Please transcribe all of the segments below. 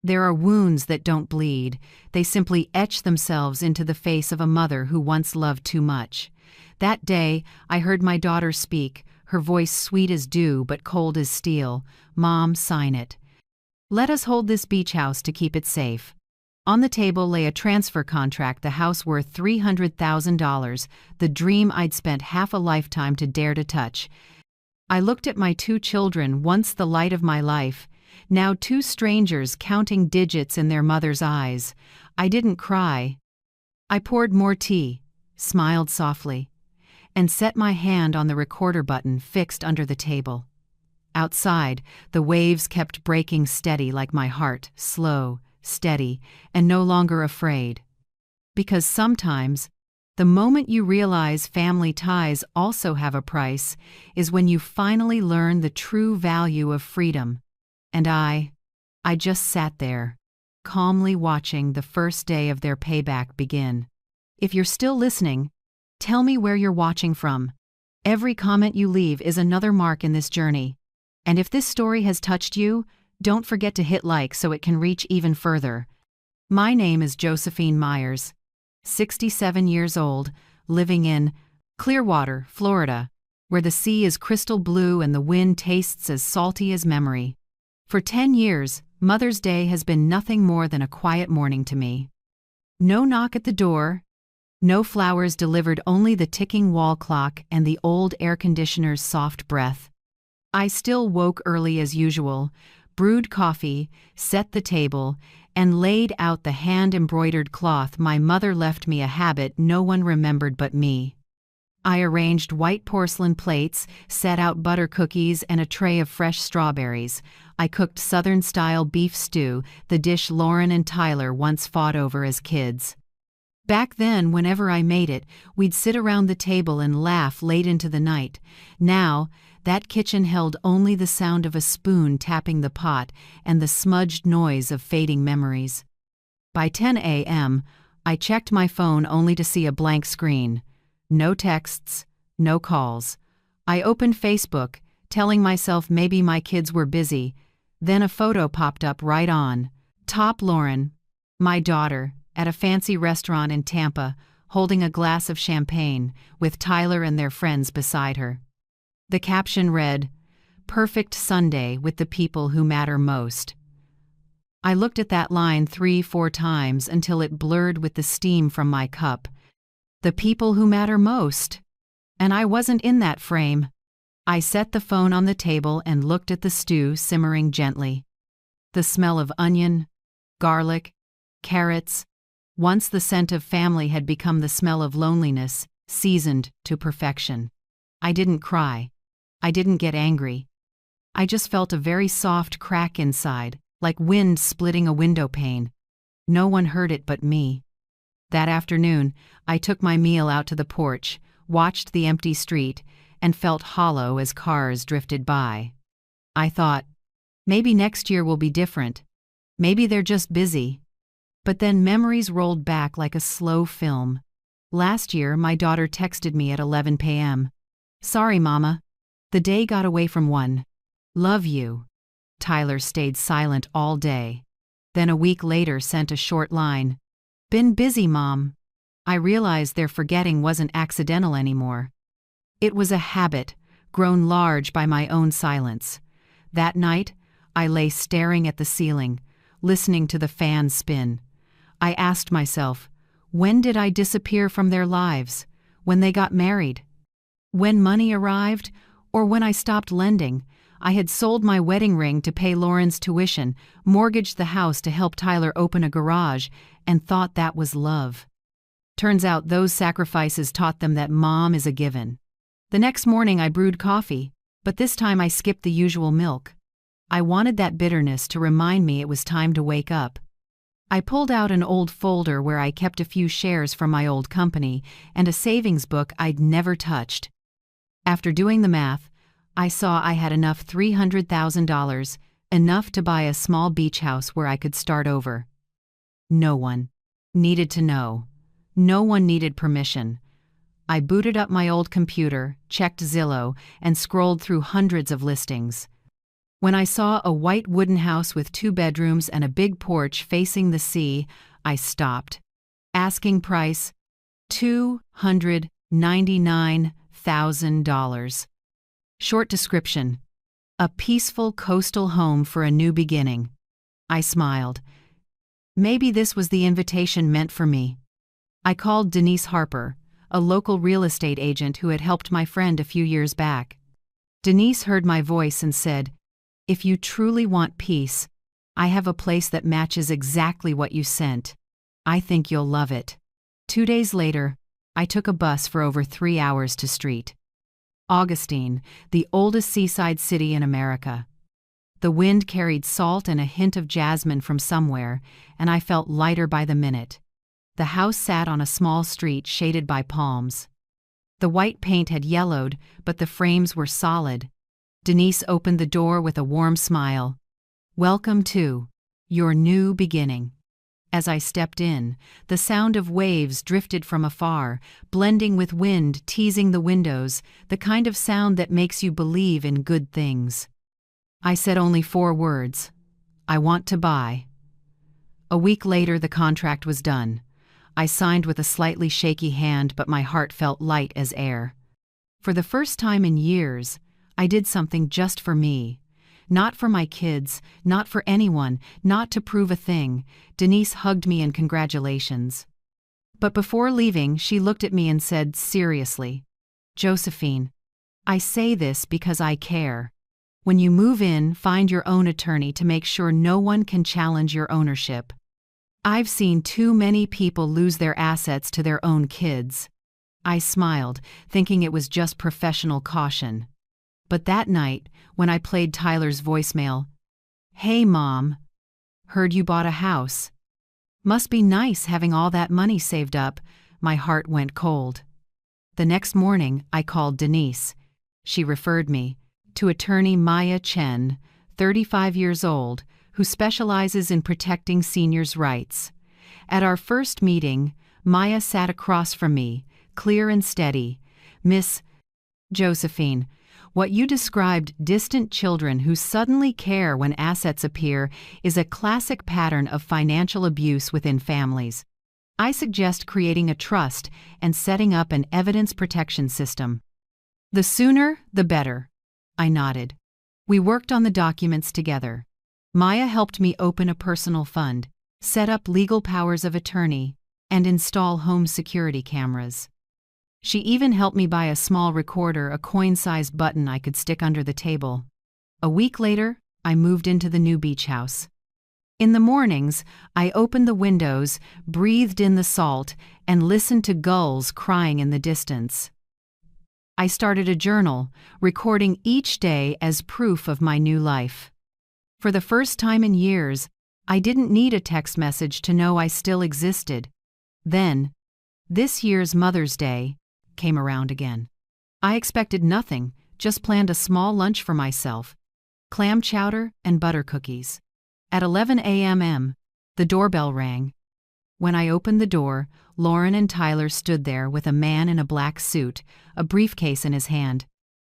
There are wounds that don't bleed, they simply etch themselves into the face of a mother who once loved too much. That day, I heard my daughter speak, her voice sweet as dew but cold as steel. "Mom, sign it. Let us hold this beach house to keep it safe." On the table lay a transfer contract, the house worth $300,000, the dream I'd spent half a lifetime to dare to touch. I looked at my two children, once the light of my life, now two strangers counting digits in their mother's eyes. I didn't cry. I poured more tea, smiled softly, and set my hand on the recorder button fixed under the table. Outside, the waves kept breaking steady like my heart, slow, steady, and no longer afraid. Because sometimes, the moment you realize family ties also have a price is when you finally learn the true value of freedom. And I just sat there, calmly watching the first day of their payback begin. If you're still listening, tell me where you're watching from. Every comment you leave is another mark in this journey. And if this story has touched you, don't forget to hit like so it can reach even further. My name is Josephine Myers, 67 years old, living in Clearwater, Florida, where the sea is crystal blue and the wind tastes as salty as memory. For 10 years, Mother's Day has been nothing more than a quiet morning to me. No knock at the door, no flowers delivered, only the ticking wall clock and the old air conditioner's soft breath. I still woke early as usual, brewed coffee, set the table, and laid out the hand-embroidered cloth my mother left me, a habit no one remembered but me. I arranged white porcelain plates, set out butter cookies and a tray of fresh strawberries. I cooked Southern-style beef stew, the dish Lauren and Tyler once fought over as kids. Back then, whenever I made it, we'd sit around the table and laugh late into the night. Now, that kitchen held only the sound of a spoon tapping the pot and the smudged noise of fading memories. By 10 a.m., I checked my phone only to see a blank screen. No texts, no calls. I opened Facebook, telling myself maybe my kids were busy. Then a photo popped up right on top. Lauren, my daughter, at a fancy restaurant in Tampa, holding a glass of champagne, with Tyler and their friends beside her. The caption read, "Perfect Sunday with the people who matter most." I looked at that line 3-4 times until it blurred with the steam from my cup. The people who matter most. And I wasn't in that frame. I set the phone on the table and looked at the stew simmering gently. The smell of onion, garlic, carrots. Once the scent of family had become the smell of loneliness, seasoned to perfection. I didn't cry. I didn't get angry. I just felt a very soft crack inside, like wind splitting a window pane. No one heard it but me. That afternoon, I took my meal out to the porch, watched the empty street, and felt hollow as cars drifted by. I thought, maybe next year will be different. Maybe they're just busy. But then memories rolled back like a slow film. Last year, my daughter texted me at 11 p.m. "Sorry, Mama. The day got away from one. Love you." Tyler stayed silent all day. Then a week later sent a short line. "Been busy, Mom." I realized their forgetting wasn't accidental anymore. It was a habit, grown large by my own silence. That night, I lay staring at the ceiling, listening to the fan spin. I asked myself, when did I disappear from their lives? When they got married? When money arrived? Or when I stopped lending? I had sold my wedding ring to pay Lauren's tuition, mortgaged the house to help Tyler open a garage, and thought that was love. Turns out those sacrifices taught them that mom is a given. The next morning I brewed coffee, but this time I skipped the usual milk. I wanted that bitterness to remind me it was time to wake up. I pulled out an old folder where I kept a few shares from my old company and a savings book I'd never touched. After doing the math, I saw I had enough $300,000, enough to buy a small beach house where I could start over. No one needed to know. No one needed permission. I booted up my old computer, checked Zillow, and scrolled through hundreds of listings. When I saw a white wooden house with 2 bedrooms and a big porch facing the sea, I stopped. Asking price, $299,000. Short description: a peaceful coastal home for a new beginning. I smiled. Maybe this was the invitation meant for me. I called Denise Harper, a local real estate agent who had helped my friend a few years back. Denise heard my voice and said, "If you truly want peace, I have a place that matches exactly what you sent. I think you'll love it." 2 days later, I took a bus for over 3 hours to Street Augustine, the oldest seaside city in America. The wind carried salt and a hint of jasmine from somewhere, and I felt lighter by the minute. The house sat on a small street shaded by palms. The white paint had yellowed, but the frames were solid. Denise opened the door with a warm smile. "Welcome to your new beginning." As I stepped in, the sound of waves drifted from afar, blending with wind teasing the windows, the kind of sound that makes you believe in good things. I said only 4 words: "I want to buy." A week later, the contract was done. I signed with a slightly shaky hand, but my heart felt light as air. For the first time in years, I did something just for me. Not for my kids, not for anyone, not to prove a thing. Denise hugged me in congratulations. But before leaving, she looked at me and said seriously, "Josephine, I say this because I care. When you move in, find your own attorney to make sure no one can challenge your ownership. I've seen too many people lose their assets to their own kids." I smiled, thinking it was just professional caution. But that night, when I played Tyler's voicemail, "Hey Mom, heard you bought a house. Must be nice having all that money saved up," my heart went cold. The next morning, I called Denise. She referred me to attorney Maya Chen, 35 years old, who specializes in protecting seniors' rights. At our first meeting, Maya sat across from me, clear and steady. "Miss Josephine, what you described, distant children who suddenly care when assets appear, is a classic pattern of financial abuse within families. I suggest creating a trust and setting up an evidence protection system. The sooner, the better." I nodded. We worked on the documents together. Maya helped me open a personal fund, set up legal powers of attorney, and install home security cameras. She even helped me buy a small recorder, a coin-sized button I could stick under the table. A week later, I moved into the new beach house. In the mornings, I opened the windows, breathed in the salt, and listened to gulls crying in the distance. I started a journal, recording each day as proof of my new life. For the first time in years, I didn't need a text message to know I still existed. Then, this year's Mother's Day came around again. I expected nothing, just planned a small lunch for myself: clam chowder and butter cookies. At 11 a.m., the doorbell rang. When I opened the door, Lauren and Tyler stood there with a man in a black suit, a briefcase in his hand.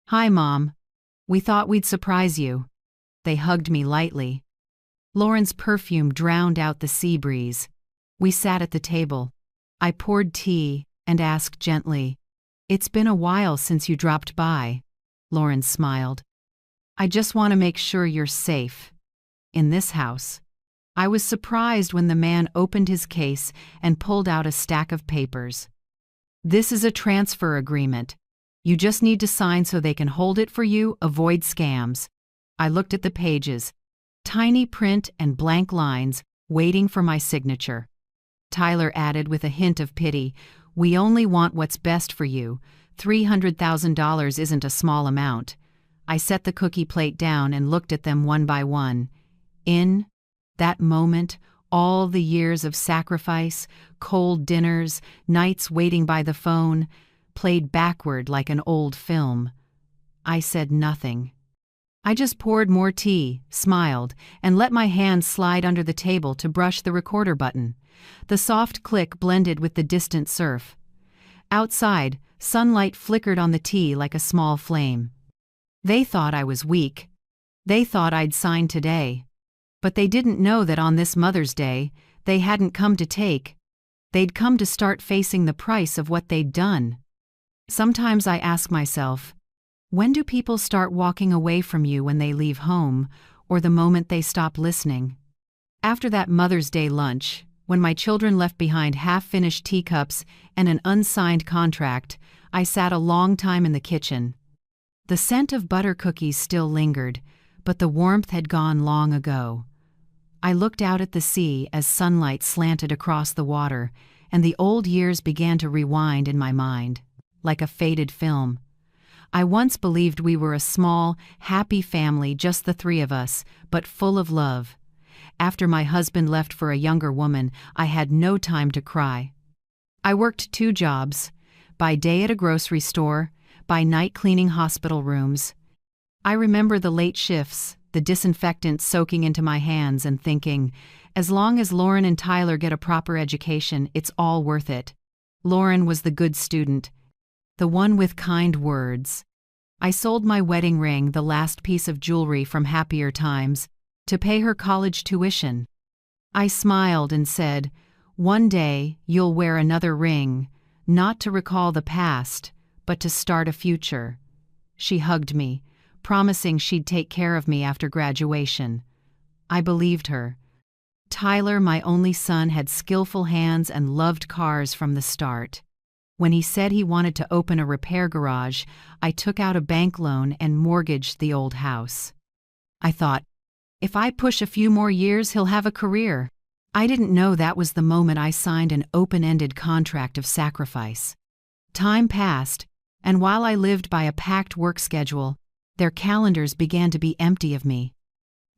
"Hi, Mom. We thought we'd surprise you." They hugged me lightly. Lauren's perfume drowned out the sea breeze. We sat at the table. I poured tea and asked gently, "It's been a while since you dropped by." Lauren smiled. "I just want to make sure you're safe in this house." I was surprised when the man opened his case and pulled out a stack of papers. "This is a transfer agreement. You just need to sign so they can hold it for you, avoid scams." I looked at the pages, tiny print and blank lines, waiting for my signature. Tyler added with a hint of pity, "We only want what's best for you. $300,000 isn't a small amount." I set the cookie plate down and looked at them one by one. In that moment, all the years of sacrifice, cold dinners, nights waiting by the phone, played backward like an old film. I said nothing. I just poured more tea, smiled, and let my hand slide under the table to brush the recorder button. The soft click blended with the distant surf. Outside, sunlight flickered on the tea like a small flame. They thought I was weak. They thought I'd sign today. But they didn't know that on this Mother's Day, they hadn't come to take. They'd come to start facing the price of what they'd done. Sometimes I ask myself, when do people start walking away from you when they leave home, or the moment they stop listening? After that Mother's Day lunch, when my children left behind half-finished teacups and an unsigned contract, I sat a long time in the kitchen. The scent of butter cookies still lingered, but the warmth had gone long ago. I looked out at the sea as sunlight slanted across the water, and the old years began to rewind in my mind, like a faded film. I once believed we were a small, happy family, just the three of us, but full of love. After my husband left for a younger woman, I had no time to cry. I worked 2 jobs, by day at a grocery store, by night cleaning hospital rooms. I remember the late shifts, the disinfectant soaking into my hands, and thinking, as long as Lauren and Tyler get a proper education, it's all worth it. Lauren was the good student, the one with kind words. I sold my wedding ring, the last piece of jewelry from happier times, to pay her college tuition. I smiled and said, one day you'll wear another ring, not to recall the past, but to start a future. She hugged me, promising she'd take care of me after graduation. I believed her. Tyler, my only son, had skillful hands and loved cars from the start. When he said he wanted to open a repair garage, I took out a bank loan and mortgaged the old house. I thought, if I push a few more years, he'll have a career. I didn't know that was the moment I signed an open-ended contract of sacrifice. Time passed, and while I lived by a packed work schedule, their calendars began to be empty of me.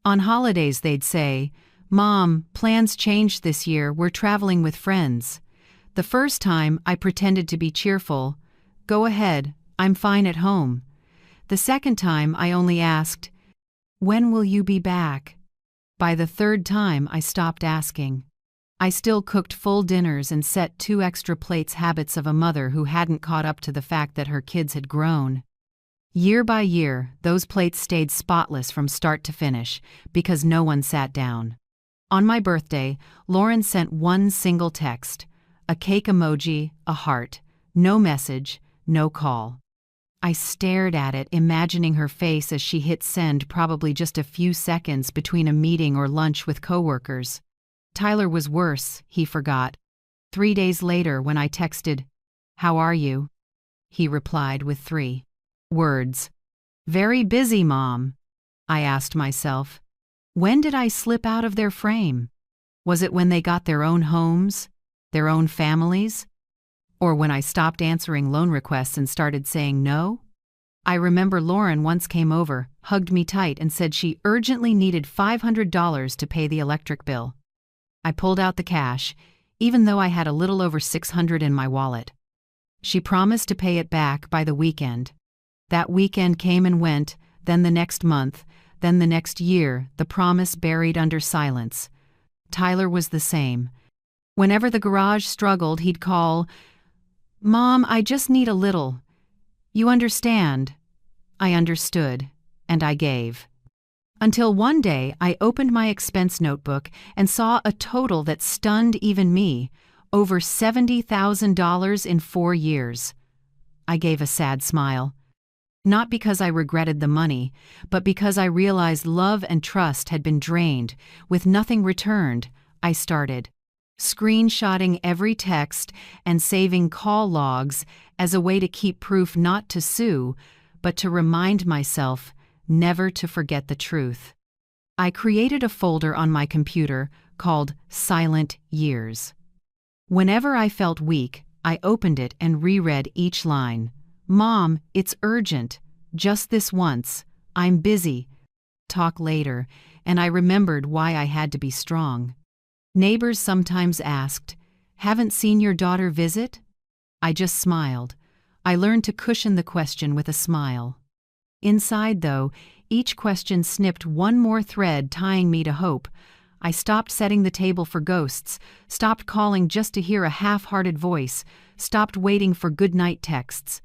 On holidays they'd say, "Mom, plans changed this year, we're traveling with friends." The first time I pretended to be cheerful, "Go ahead, I'm fine at home." The second time I only asked, "When will you be back?" By the third time I stopped asking. I still cooked full dinners and set 2 extra plates, habits of a mother who hadn't caught up to the fact that her kids had grown. Year by year, those plates stayed spotless from start to finish because no one sat down. On my birthday, Lauren sent one single text, a cake emoji, a heart, no message, no call. I stared at it, imagining her face as she hit send, probably just a few seconds between a meeting or lunch with coworkers. Tyler was worse, he forgot. 3 days later, when I texted, "How are you?" he replied with 3 words. "Very busy, Mom." I asked myself, when did I slip out of their frame? Was it when they got their own homes, their own families? Or when I stopped answering loan requests and started saying no? I remember Lauren once came over, hugged me tight, and said she urgently needed $500 to pay the electric bill. I pulled out the cash, even though I had a little over $600 in my wallet. She promised to pay it back by the weekend. That weekend came and went, then the next month, then the next year, the promise buried under silence. Tyler was the same. Whenever the garage struggled, he'd call, "Mom, I just need a little. You understand?" I understood, and I gave. Until one day I opened my expense notebook and saw a total that stunned even me, over $70,000 in 4 years. I gave a sad smile. Not because I regretted the money, but because I realized love and trust had been drained. With nothing returned, I started screenshotting every text and saving call logs as a way to keep proof, not to sue, but to remind myself never to forget the truth. I created a folder on my computer called Silent Years. Whenever I felt weak, I opened it and reread each line. "Mom, it's urgent. Just this once. I'm busy. Talk later." And I remembered why I had to be strong. Neighbors sometimes asked, "Haven't seen your daughter visit?" I just smiled. I learned to cushion the question with a smile. Inside, though, each question snipped one more thread tying me to hope. I stopped setting the table for ghosts, stopped calling just to hear a half-hearted voice, stopped waiting for goodnight texts.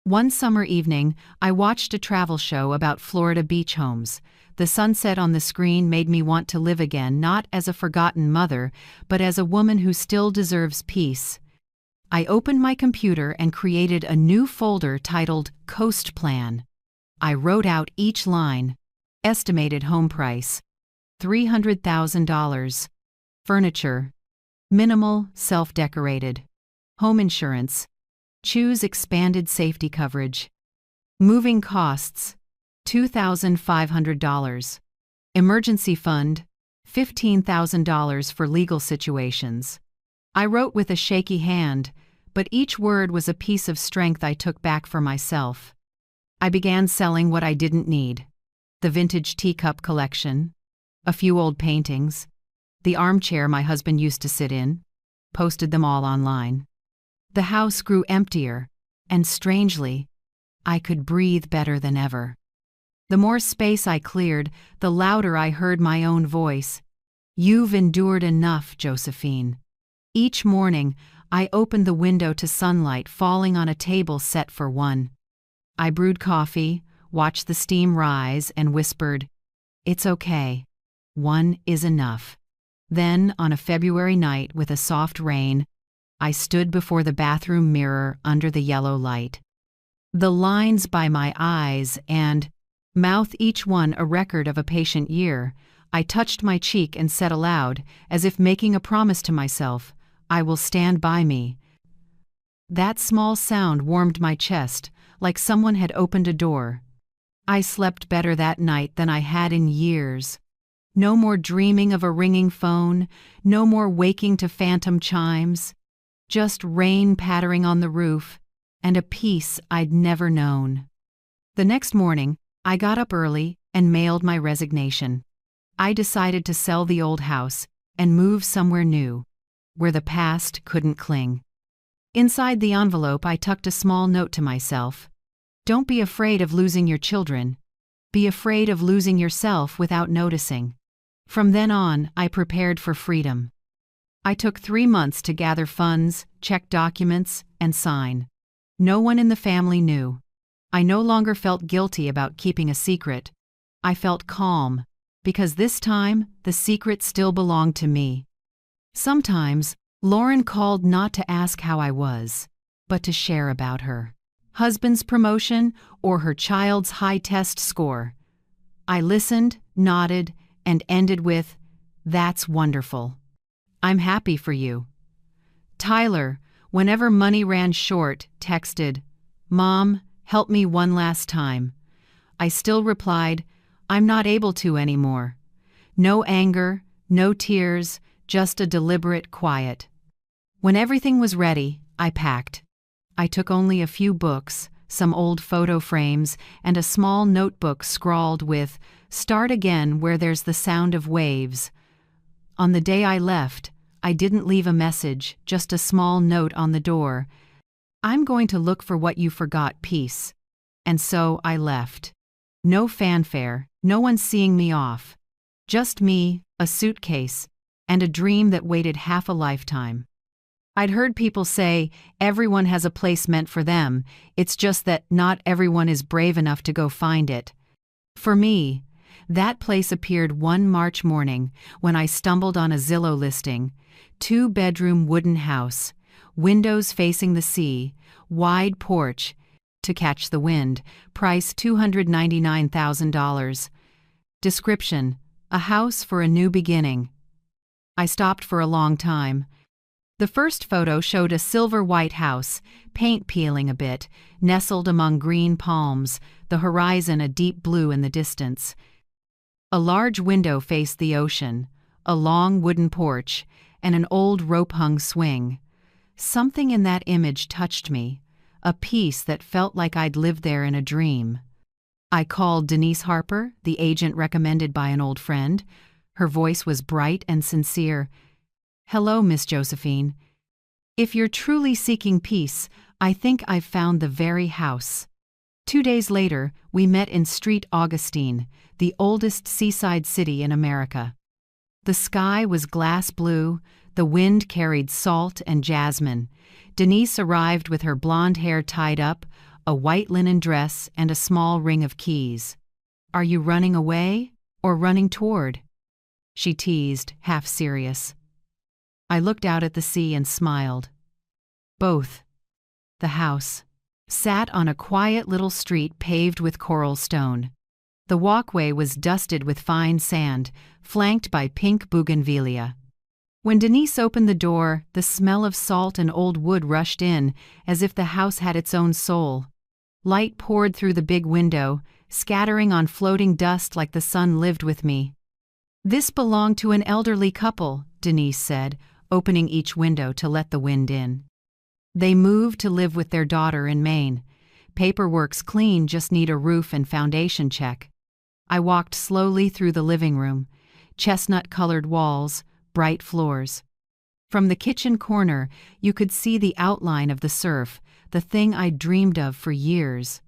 One summer evening, I watched a travel show about Florida beach homes. The sunset on the screen made me want to live again, not as a forgotten mother, but as a woman who still deserves peace. I opened my computer and created a new folder titled Coast Plan. I wrote out each line. Estimated home price: $300,000. Furniture: minimal, self-decorated. Home insurance: choose expanded safety coverage. Moving costs: $2,500. Emergency fund: $15,000 for legal situations. I wrote with a shaky hand, but each word was a piece of strength I took back for myself. I began selling what I didn't need: the vintage teacup collection, a few old paintings, the armchair my husband used to sit in, posted them all online. The house grew emptier, and strangely, I could breathe better than ever. The more space I cleared, the louder I heard my own voice. "You've endured enough, Josephine." Each morning, I opened the window to sunlight falling on a table set for one. I brewed coffee, watched the steam rise, and whispered, "It's okay. One is enough." Then, on a February night with a soft rain, I stood before the bathroom mirror under the yellow light. The lines by my eyes and mouth, each one a record of a patient year, I touched my cheek and said aloud, as if making a promise to myself, "I will stand by me." That small sound warmed my chest, like someone had opened a door. I slept better that night than I had in years. No more dreaming of a ringing phone, no more waking to phantom chimes. Just rain pattering on the roof, and a peace I'd never known. The next morning, I got up early and mailed my resignation. I decided to sell the old house and move somewhere new, where the past couldn't cling. Inside the envelope, I tucked a small note to myself. "Don't be afraid of losing your children. Be afraid of losing yourself without noticing." From then on, I prepared for freedom. I took 3 months to gather funds, check documents, and sign. No one in the family knew. I no longer felt guilty about keeping a secret. I felt calm, because this time, the secret still belonged to me. Sometimes, Lauren called not to ask how I was, but to share about her husband's promotion or her child's high test score. I listened, nodded, and ended with, "That's wonderful. I'm happy for you." Tyler, whenever money ran short, texted, "Mom, help me one last time." I still replied, "I'm not able to anymore." No anger, no tears, just a deliberate quiet. When everything was ready, I packed. I took only a few books, some old photo frames, and a small notebook scrawled with, "Start again where there's the sound of waves." On the day I left, I didn't leave a message, just a small note on the door. "I'm going to look for what you forgot, peace." And so I left. No fanfare, no one seeing me off. Just me, a suitcase, and a dream that waited half a lifetime. I'd heard people say, everyone has a place meant for them, it's just that not everyone is brave enough to go find it. For me, that place appeared one March morning when I stumbled on a Zillow listing: 2-bedroom wooden house, windows facing the sea, wide porch, to catch the wind, price $299,000. Description: a house for a new beginning. I stopped for a long time. The first photo showed a silver-white house, paint peeling a bit, nestled among green palms, the horizon a deep blue in the distance. A large window faced the ocean, a long wooden porch, and an old rope-hung swing. Something in that image touched me, a peace that felt like I'd lived there in a dream. I called Denise Harper, the agent recommended by an old friend. Her voice was bright and sincere. "Hello, Miss Josephine. If you're truly seeking peace, I think I've found the very house." 2 days later, we met in Street Augustine, the oldest seaside city in America. The sky was glass blue, the wind carried salt and jasmine. Denise arrived with her blonde hair tied up, a white linen dress, and a small ring of keys. "Are you running away or running toward?" she teased, half serious. I looked out at the sea and smiled. Both. The house sat on a quiet little street paved with coral stone. The walkway was dusted with fine sand, flanked by pink bougainvillea. When Denise opened the door, the smell of salt and old wood rushed in, as if the house had its own soul. Light poured through the big window, scattering on floating dust like the sun lived with me. "This belonged to an elderly couple," Denise said, opening each window to let the wind in. "They moved to live with their daughter in Maine. Paperwork's clean, just need a roof and foundation check." I walked slowly through the living room. Chestnut-colored walls, bright floors. From the kitchen corner, you could see the outline of the surf, the thing I'd dreamed of for years.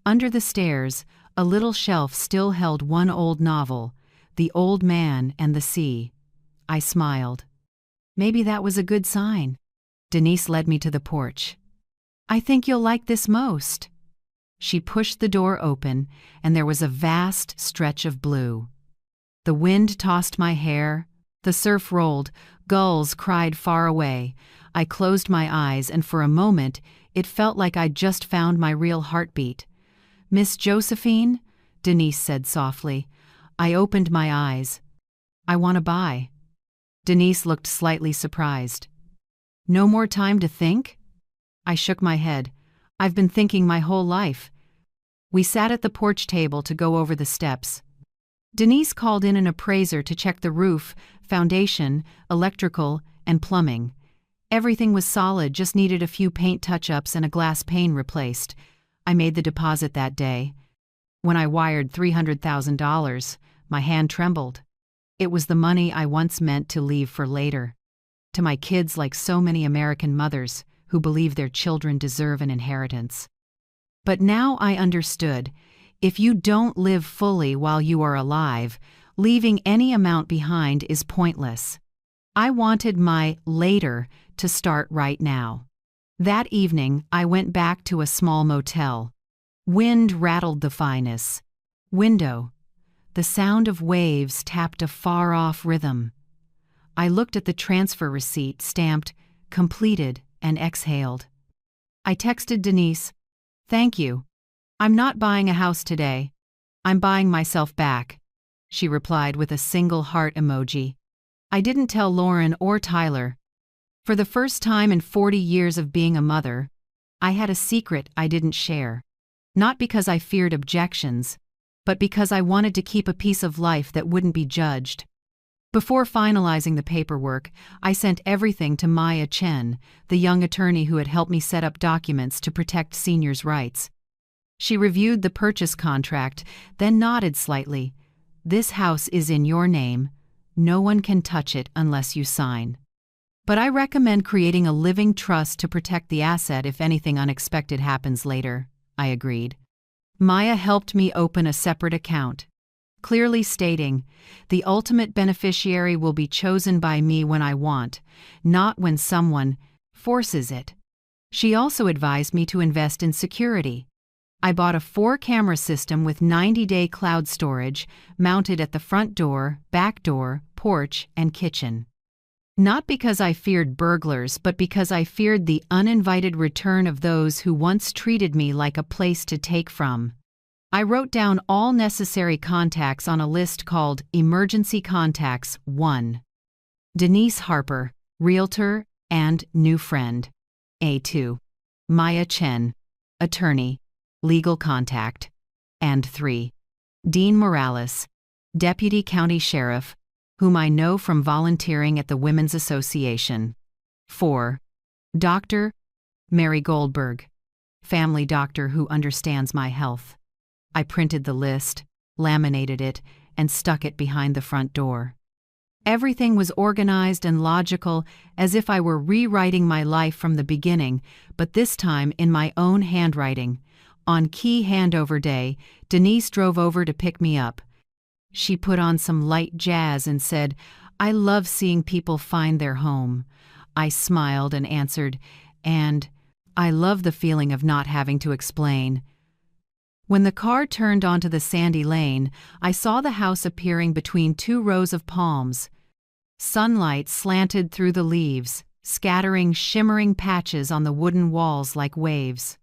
Under the stairs, a little shelf still held one old novel, The Old Man and the Sea. I smiled. Maybe that was a good sign. Denise led me to the porch. "I think you'll like this most." She pushed the door open, and there was a vast stretch of blue. The wind tossed my hair, the surf rolled, gulls cried far away. I closed my eyes, and for a moment, it felt like I'd just found my real heartbeat. "Miss Josephine?" Denise said softly. I opened my eyes. "I want to buy." Denise looked slightly surprised. "No more time to think?" I shook my head. "I've been thinking my whole life." We sat at the porch table to go over the steps. Denise called in an appraiser to check the roof, foundation, electrical, and plumbing. Everything was solid, just needed a few paint touch-ups and a glass pane replaced. I made the deposit that day. When I wired $300,000, my hand trembled. It was the money I once meant to leave for later. To my kids, like so many American mothers who believe their children deserve an inheritance. But now I understood. If you don't live fully while you are alive, leaving any amount behind is pointless. I wanted my later to start right now. That evening, I went back to a small motel. Wind rattled the furnace. Window. The sound of waves tapped a far-off rhythm. I looked at the transfer receipt stamped, completed, and exhaled. I texted Denise, "Thank you. I'm not buying a house today. I'm buying myself back." She replied with a single heart emoji. I didn't tell Lauren or Tyler. For the first time in 40 years of being a mother, I had a secret I didn't share. Not because I feared objections, but because I wanted to keep a piece of life that wouldn't be judged. Before finalizing the paperwork, I sent everything to Maya Chen, the young attorney who had helped me set up documents to protect seniors' rights. She reviewed the purchase contract, then nodded slightly. "This house is in your name. No one can touch it unless you sign. But I recommend creating a living trust to protect the asset if anything unexpected happens later." I agreed. Maya helped me open a separate account, clearly stating, "The ultimate beneficiary will be chosen by me when I want, not when someone forces it." She also advised me to invest in security. I bought a 4-camera system with 90-day cloud storage mounted at the front door, back door, porch, and kitchen. Not because I feared burglars, but because I feared the uninvited return of those who once treated me like a place to take from. I wrote down all necessary contacts on a list called Emergency Contacts 1. Denise Harper, Realtor and new friend. A2. Maya Chen, Attorney, Legal Contact. And 3. Dean Morales, Deputy County Sheriff, whom I know from volunteering at the Women's Association. 4. Dr. Mary Goldberg, family doctor who understands my health. I printed the list, laminated it, and stuck it behind the front door. Everything was organized and logical, as if I were rewriting my life from the beginning, but this time in my own handwriting. On key handover day, Denise drove over to pick me up. She put on some light jazz and said, "I love seeing people find their home." I smiled and answered, "And I love the feeling of not having to explain. When the car turned onto the sandy lane, I saw the house appearing between two rows of palms. Sunlight slanted through the leaves, scattering shimmering patches on the wooden walls like waves.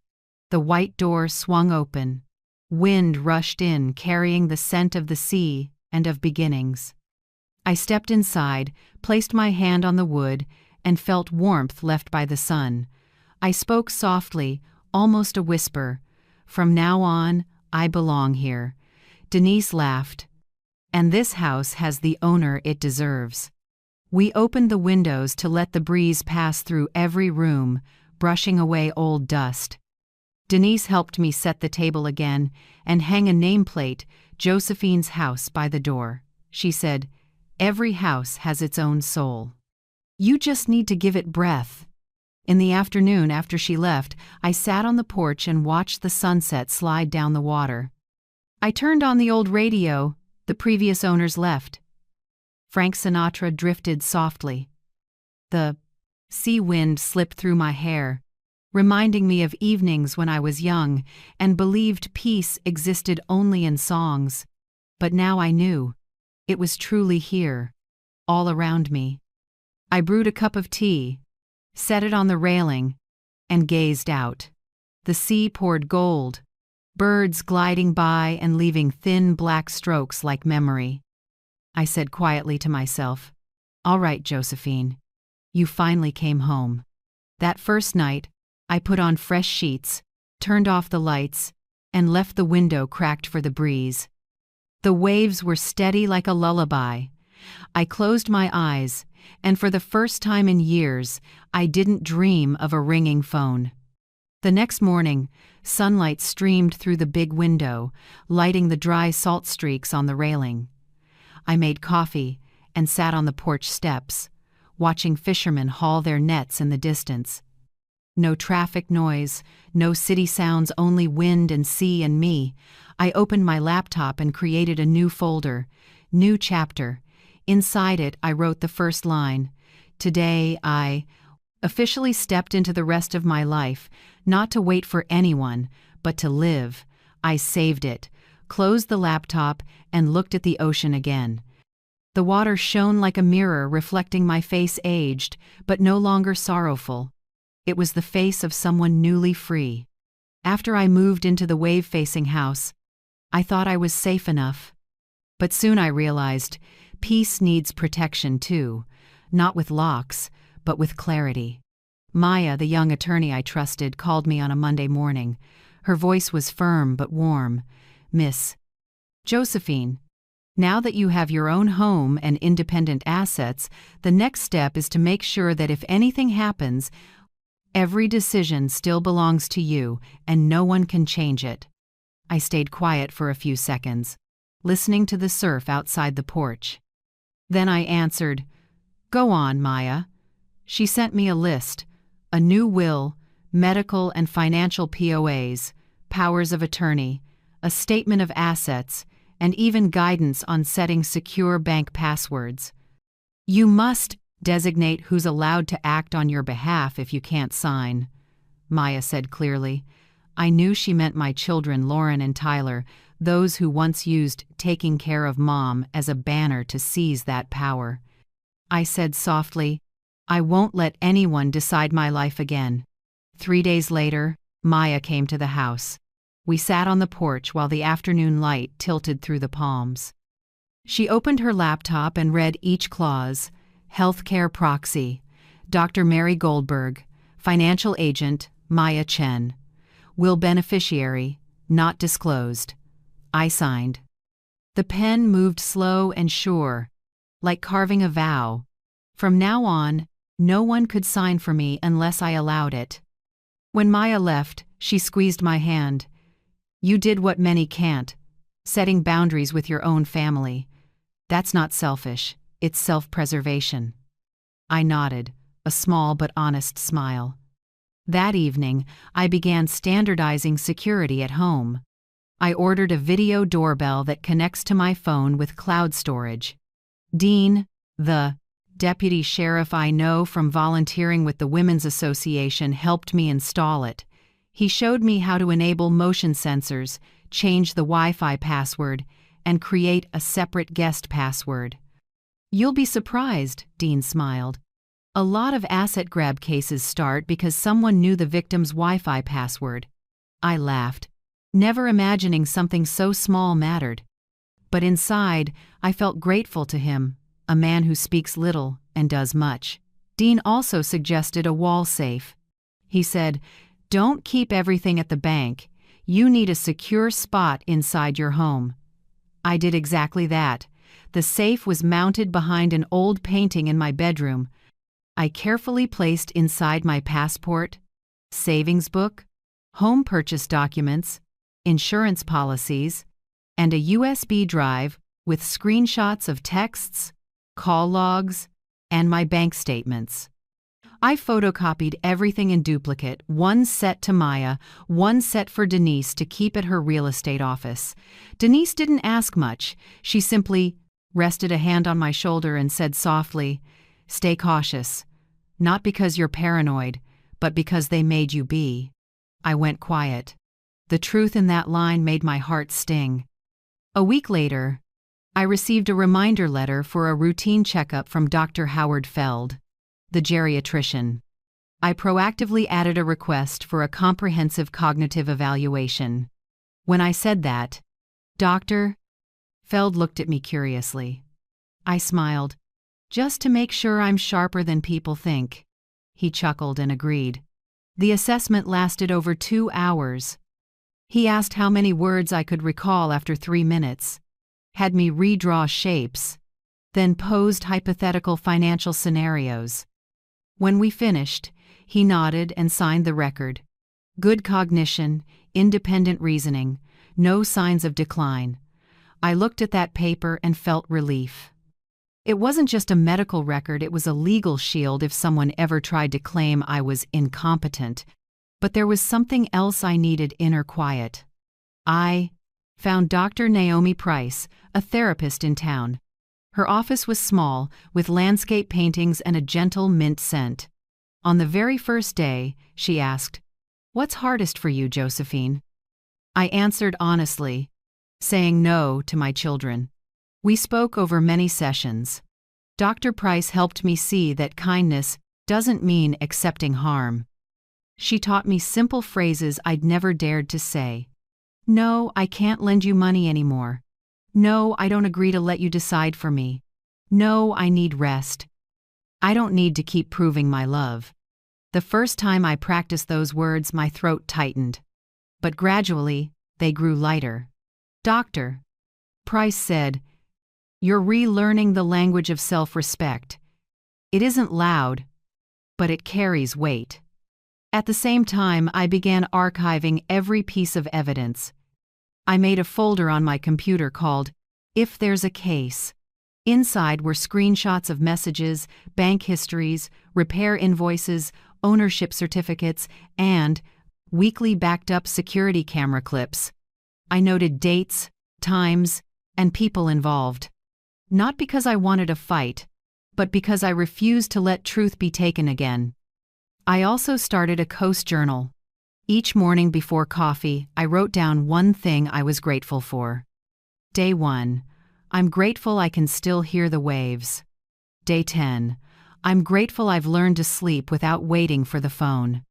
The white door swung open. Wind rushed in, carrying the scent of the sea and of beginnings. I stepped inside, placed my hand on the wood, and felt warmth left by the sun. I spoke softly, almost a whisper. "From now on, I belong here." Denise laughed. "And this house has the owner it deserves." We opened the windows to let the breeze pass through every room, brushing away old dust. Denise helped me set the table again and hang a nameplate, "Josephine's house," by the door. She said, "Every house has its own soul. You just need to give it breath." In the afternoon after she left, I sat on the porch and watched the sunset slide down the water. I turned on the old radio. The previous owners left. Frank Sinatra drifted softly. The sea wind slipped through my hair, reminding me of evenings when I was young and believed peace existed only in songs. But now I knew. It was truly here, all around me. I brewed a cup of tea, set it on the railing, and gazed out. The sea poured gold, birds gliding by and leaving thin black strokes like memory. I said quietly to myself, "All right, Josephine, you finally came home." That first night, I put on fresh sheets, turned off the lights, and left the window cracked for the breeze. The waves were steady like a lullaby. I closed my eyes, and for the first time in years, I didn't dream of a ringing phone. The next morning, sunlight streamed through the big window, lighting the dry salt streaks on the railing. I made coffee and sat on the porch steps, watching fishermen haul their nets in the distance. No traffic noise, no city sounds, only wind and sea and me. I opened my laptop and created a new folder, "New Chapter." Inside it, I wrote the first line. Today, I officially stepped into the rest of my life, not to wait for anyone, but to live. I saved it, closed the laptop, and looked at the ocean again. The water shone like a mirror, reflecting my face, aged, but no longer sorrowful. It was the face of someone newly free. After I moved into the wave-facing house, I thought I was safe enough. But soon I realized peace needs protection too, not with locks, but with clarity. Maya, the young attorney I trusted, called me on a Monday morning. Her voice was firm but warm. "Miss Josephine, now that you have your own home and independent assets, the next step is to make sure that if anything happens, every decision still belongs to you and no one can change it." I stayed quiet for a few seconds, listening to the surf outside the porch. Then I answered, "Go on, Maya." She sent me a list, a new will, medical and financial POAs, powers of attorney, a statement of assets, and even guidance on setting secure bank passwords. "You must designate who's allowed to act on your behalf if you can't sign," Maya said clearly. I knew she meant my children, Lauren and Tyler, those who once used taking care of Mom as a banner to seize that power. I said softly, "I won't let anyone decide my life again." 3 days later, Maya came to the house. We sat on the porch while the afternoon light tilted through the palms. She opened her laptop and read each clause: Healthcare proxy, Dr. Mary Goldberg, financial agent, Maya Chen. Will beneficiary, not disclosed. I signed. The pen moved slow and sure, like carving a vow. From now on, no one could sign for me unless I allowed it. When Maya left, she squeezed my hand. "You did what many can't, setting boundaries with your own family. That's not selfish, it's self-preservation." I nodded, a small but honest smile. That evening, I began standardizing security at home. I ordered a video doorbell that connects to my phone with cloud storage. Dean, the Deputy sheriff I know from volunteering with the Women's Association helped me install it. He showed me how to enable motion sensors, change the Wi-Fi password, and create a separate guest password. You'll be surprised, Dean smiled. A lot of asset grab cases start because someone knew the victim's Wi-Fi password. I laughed, never imagining something so small mattered. But inside, I felt grateful to him, a man who speaks little and does much. Dean also suggested a wall safe. He said, "Don't keep everything at the bank. You need a secure spot inside your home." I did exactly that. The safe was mounted behind an old painting in my bedroom. I carefully placed inside my passport, savings book, home purchase documents, insurance policies, and a USB drive with screenshots of texts, call logs, and my bank statements. I photocopied everything in duplicate, one set to Maya, one set for Denise to keep at her real estate office. Denise didn't ask much. She simply rested a hand on my shoulder and said softly, "Stay cautious. Not because you're paranoid, but because they made you be." I went quiet. The truth in that line made my heart sting. A week later, I received a reminder letter for a routine checkup from Dr. Howard Feld, the geriatrician. I proactively added a request for a comprehensive cognitive evaluation. When I said that, "Doctor," Feld looked at me curiously. I smiled. "Just to make sure I'm sharper than people think." He chuckled and agreed. The assessment lasted over 2 hours. He asked how many words I could recall after 3 minutes, had me redraw shapes, then posed hypothetical financial scenarios. When we finished, he nodded and signed the record. Good cognition, independent reasoning, no signs of decline. I looked at that paper and felt relief. It wasn't just a medical record, it was a legal shield if someone ever tried to claim I was incompetent. But there was something else I needed: inner quiet. I found Dr. Naomi Price, a therapist in town. Her office was small, with landscape paintings and a gentle mint scent. On the very first day, she asked, "What's hardest for you, Josephine?" I answered honestly, saying no to my children. We spoke over many sessions. Dr. Price helped me see that kindness doesn't mean accepting harm. She taught me simple phrases I'd never dared to say. "No, I can't lend you money anymore. No, I don't agree to let you decide for me. No, I need rest. I don't need to keep proving my love." The first time I practiced those words, my throat tightened. But gradually, they grew lighter. "Doctor," Price said, "you're relearning the language of self-respect. It isn't loud, but it carries weight." At the same time, I began archiving every piece of evidence. I made a folder on my computer called "If There's a Case." Inside were screenshots of messages, bank histories, repair invoices, ownership certificates, and weekly backed-up security camera clips. I noted dates, times, and people involved. Not because I wanted a fight, but because I refused to let truth be taken again. I also started a Coast journal. Each morning before coffee, I wrote down one thing I was grateful for. Day 1, I'm grateful I can still hear the waves. Day 10, I'm grateful I've learned to sleep without waiting for the phone.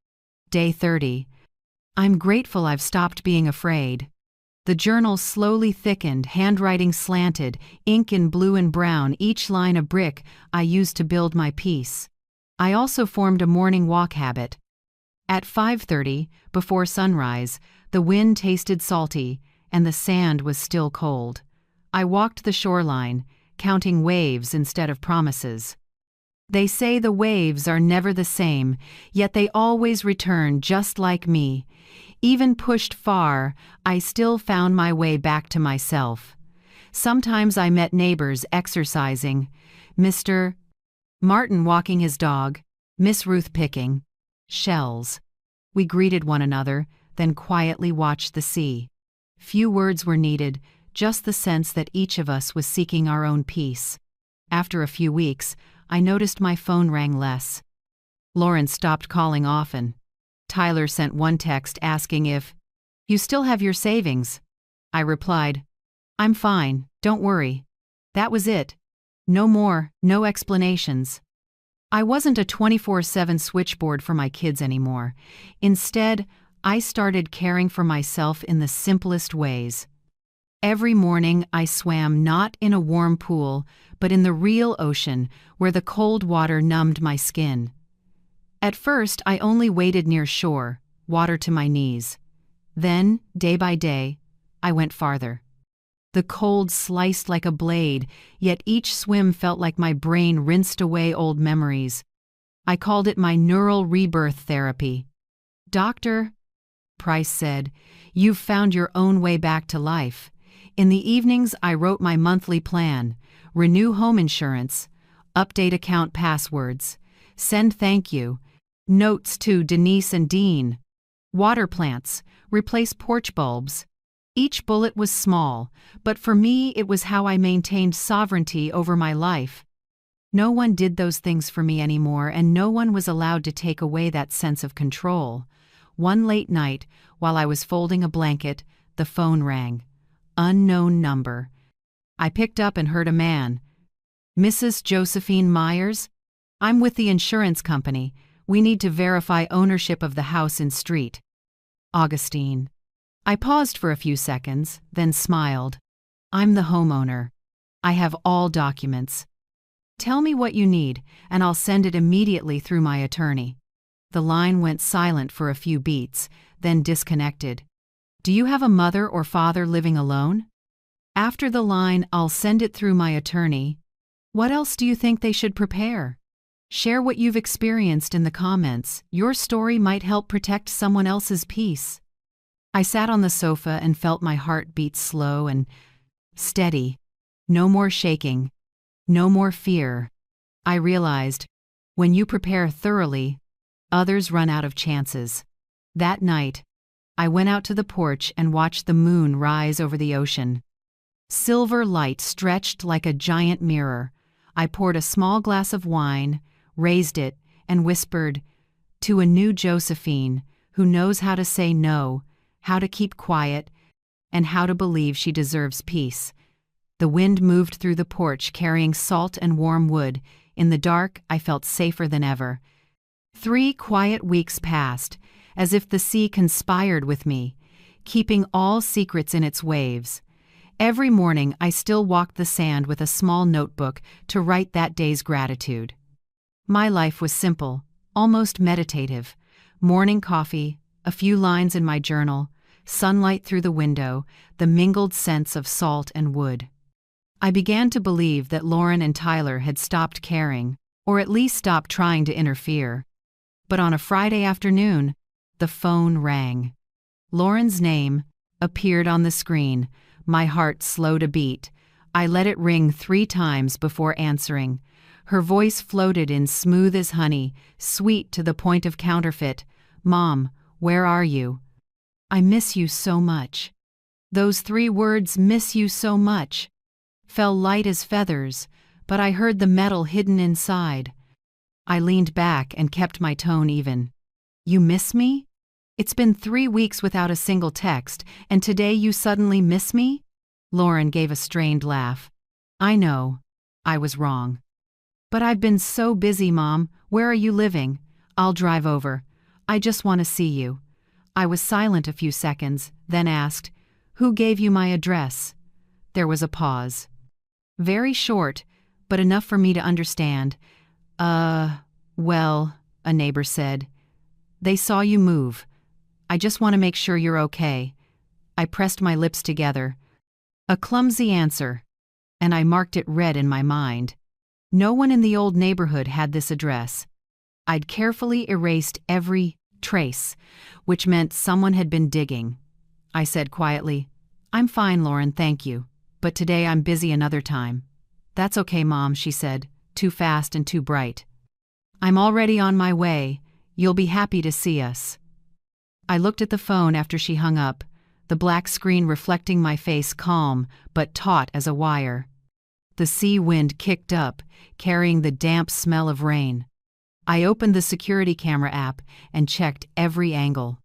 Day 30, I'm grateful I've stopped being afraid. The journal slowly thickened, handwriting slanted, ink in blue and brown, each line a brick I used to build my peace. I also formed a morning walk habit. At 5:30, before sunrise, the wind tasted salty, and the sand was still cold. I walked the shoreline, counting waves instead of promises. They say the waves are never the same, yet they always return just like me. Even pushed far, I still found my way back to myself. Sometimes I met neighbors exercising, Mr. Martin walking his dog, Miss Ruth picking shells. We greeted one another, then quietly watched the sea. Few words were needed, just the sense that each of us was seeking our own peace. After a few weeks, I noticed my phone rang less. Lauren stopped calling often. Tyler sent one text asking if, "You still have your savings?" I replied, "I'm fine, don't worry." That was it. No more, no explanations. I wasn't a 24/7 switchboard for my kids anymore. Instead, I started caring for myself in the simplest ways. Every morning I swam not in a warm pool, but in the real ocean where the cold water numbed my skin. At first, I only waded near shore, water to my knees. Then, day by day, I went farther. The cold sliced like a blade, yet each swim felt like my brain rinsed away old memories. I called it my neural rebirth therapy. "Doctor," Price said, "you've found your own way back to life." In the evenings, I wrote my monthly plan: renew home insurance, update account passwords, send thank you notes to Denise and Dean, water plants, replace porch bulbs. Each bullet was small, but for me it was how I maintained sovereignty over my life. No one did those things for me anymore, and no one was allowed to take away that sense of control. One late night, while I was folding a blanket, the phone rang. Unknown number. I picked up and heard a man. "Mrs. Josephine Myers? I'm with the insurance company. We need to verify ownership of the house in street." Augustine. I paused for a few seconds, then smiled. "I'm the homeowner. I have all documents. Tell me what you need, and I'll send it immediately through my attorney." The line went silent for a few beats, then disconnected. "Do you have a mother or father living alone?" After the line, "I'll send it through my attorney." What else do you think they should prepare? Share what you've experienced in the comments. Your story might help protect someone else's peace. I sat on the sofa and felt my heart beat slow and steady. No more shaking. No more fear. I realized, when you prepare thoroughly, others run out of chances. That night, I went out to the porch and watched the moon rise over the ocean. Silver light stretched like a giant mirror. I poured a small glass of wine, raised it, and whispered, "To a new Josephine, who knows how to say no, how to keep quiet, and how to believe she deserves peace." The wind moved through the porch carrying salt and warm wood. In the dark, I felt safer than ever. 3 quiet weeks passed, as if the sea conspired with me, keeping all secrets in its waves. Every morning I still walked the sand with a small notebook to write that day's gratitude. My life was simple, almost meditative. Morning coffee, a few lines in my journal, sunlight through the window, the mingled scents of salt and wood. I began to believe that Lauren and Tyler had stopped caring, or at least stopped trying to interfere. But on a Friday afternoon, the phone rang. Lauren's name appeared on the screen. My heart slowed a beat. I let it ring 3 times before answering. Her voice floated in smooth as honey, sweet to the point of counterfeit. "Mom, where are you?" "I miss you so much." Those 3 words, "miss you so much," fell light as feathers, but I heard the metal hidden inside. I leaned back and kept my tone even. "You miss me? It's been 3 weeks without a single text, and today you suddenly miss me?" Lauren gave a strained laugh. "I know. I was wrong. But I've been so busy, Mom. Where are you living? I'll drive over. I just want to see you." I was silent a few seconds, then asked, "Who gave you my address?" There was a pause. Very short, but enough for me to understand. Well," a neighbor said. "They saw you move. I just want to make sure you're okay." I pressed my lips together. A clumsy answer, and I marked it red in my mind. No one in the old neighborhood had this address. I'd carefully erased every trace, which meant someone had been digging. I said quietly, "I'm fine, Lauren, thank you. But today I'm busy another time." "That's okay, Mom," she said, too fast and too bright. "I'm already on my way. You'll be happy to see us." I looked at the phone after she hung up, the black screen reflecting my face calm but taut as a wire. The sea wind kicked up, carrying the damp smell of rain. I opened the security camera app and checked every angle.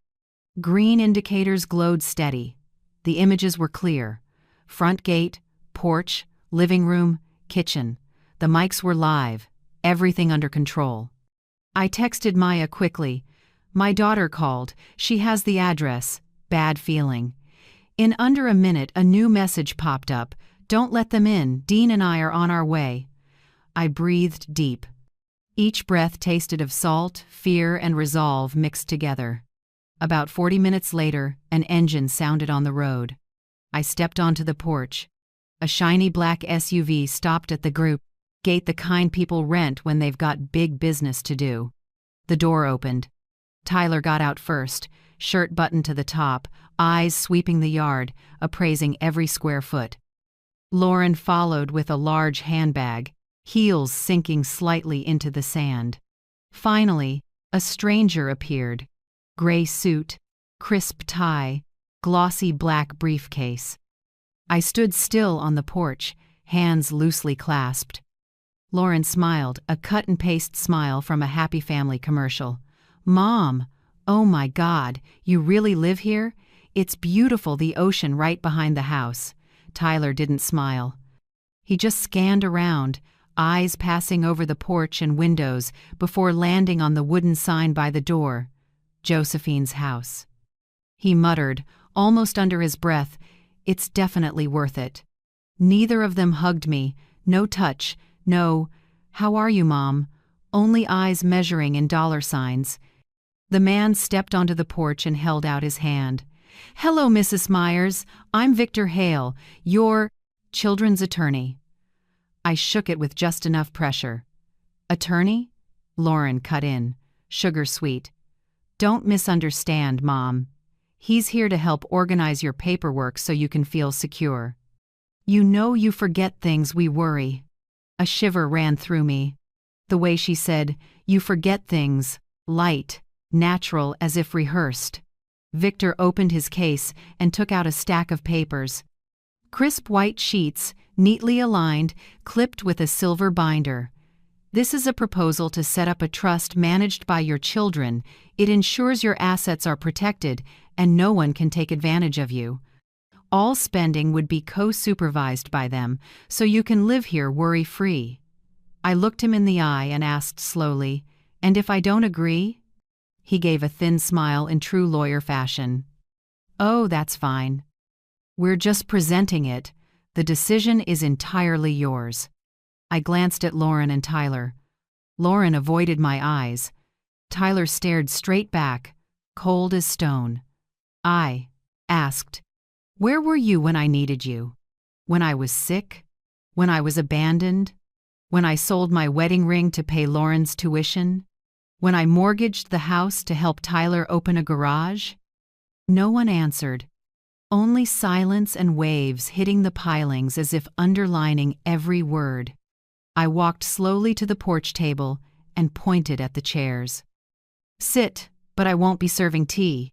Green indicators glowed steady. The images were clear. Front gate, porch, living room, kitchen. The mics were live, everything under control. I texted Maya quickly. My daughter called. She has the address. Bad feeling. In under a minute, a new message popped up. Don't let them in. Dean and I are on our way. I breathed deep. Each breath tasted of salt, fear, and resolve mixed together. About 40 minutes later, an engine sounded on the road. I stepped onto the porch. A shiny black SUV stopped at the gate the kind people rent when they've got big business to do. The door opened. Tyler got out first, shirt buttoned to the top, eyes sweeping the yard, appraising every square foot. Lauren followed with a large handbag, heels sinking slightly into the sand. Finally, a stranger appeared. Gray suit, crisp tie, glossy black briefcase. I stood still on the porch, hands loosely clasped. Lauren smiled, a cut-and-paste smile from a Happy Family commercial. "Mom, oh my God, you really live here? It's beautiful, the ocean right behind the house." Tyler didn't smile. He just scanned around, eyes passing over the porch and windows before landing on the wooden sign by the door, Josephine's house. He muttered, almost under his breath, "It's definitely worth it." Neither of them hugged me, no touch, no, "How are you, Mom?" Only eyes measuring in dollar signs. The man stepped onto the porch and held out his hand. "Hello, Mrs. Myers. I'm Victor Hale, your children's attorney." I shook it with just enough pressure. "Attorney?" Lauren cut in, sugar sweet. "Don't misunderstand, Mom. He's here to help organize your paperwork so you can feel secure. You know you forget things, we worry." A shiver ran through me. The way she said, "You forget things," light, natural, as if rehearsed. Victor opened his case and took out a stack of papers. Crisp white sheets, neatly aligned, clipped with a silver binder. "This is a proposal to set up a trust managed by your children. It ensures your assets are protected and no one can take advantage of you. All spending would be co-supervised by them, so you can live here worry-free." I looked him in the eye and asked slowly, "And if I don't agree?" He gave a thin smile in true lawyer fashion. "Oh, that's fine. We're just presenting it. The decision is entirely yours." I glanced at Lauren and Tyler. Lauren avoided my eyes. Tyler stared straight back, cold as stone. I asked, "Where were you when I needed you? When I was sick? When I was abandoned? When I sold my wedding ring to pay Lauren's tuition? When I mortgaged the house to help Tyler open a garage?" No one answered. Only silence and waves hitting the pilings as if underlining every word. I walked slowly to the porch table and pointed at the chairs. "Sit, but I won't be serving tea."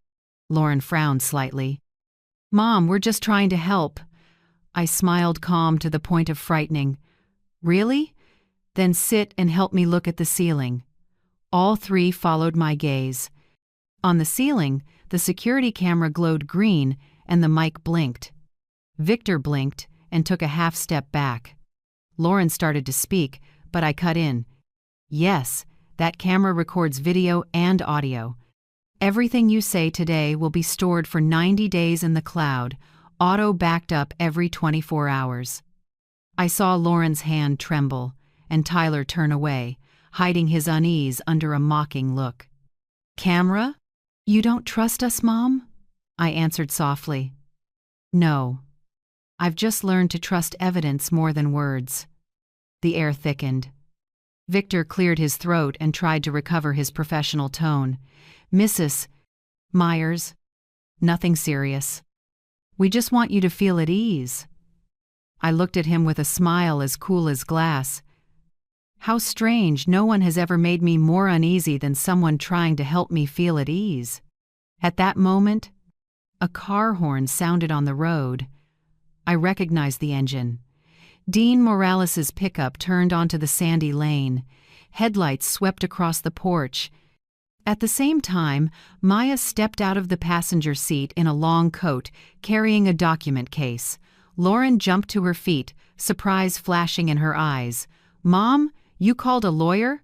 Lauren frowned slightly. "Mom, we're just trying to help." I smiled, calm to the point of frightening. "Really? Then sit and help me look at the ceiling." All three followed my gaze. On the ceiling, the security camera glowed green and the mic blinked. Victor blinked and took a half step back. Lauren started to speak, but I cut in. "Yes, that camera records video and audio. Everything you say today will be stored for 90 days in the cloud, auto-backed up every 24 hours. I saw Lauren's hand tremble, and Tyler turn away, hiding his unease under a mocking look. "Camera? You don't trust us, Mom?" I answered softly. "No. I've just learned to trust evidence more than words." The air thickened. Victor cleared his throat and tried to recover his professional tone. "Mrs. Myers, nothing serious. We just want you to feel at ease." I looked at him with a smile as cool as glass. How strange, no one has ever made me more uneasy than someone trying to help me feel at ease. At that moment, a car horn sounded on the road. I recognized the engine. Dean Morales's pickup turned onto the sandy lane. Headlights swept across the porch. At the same time, Maya stepped out of the passenger seat in a long coat, carrying a document case. Lauren jumped to her feet, surprise flashing in her eyes. "Mom, you called a lawyer?"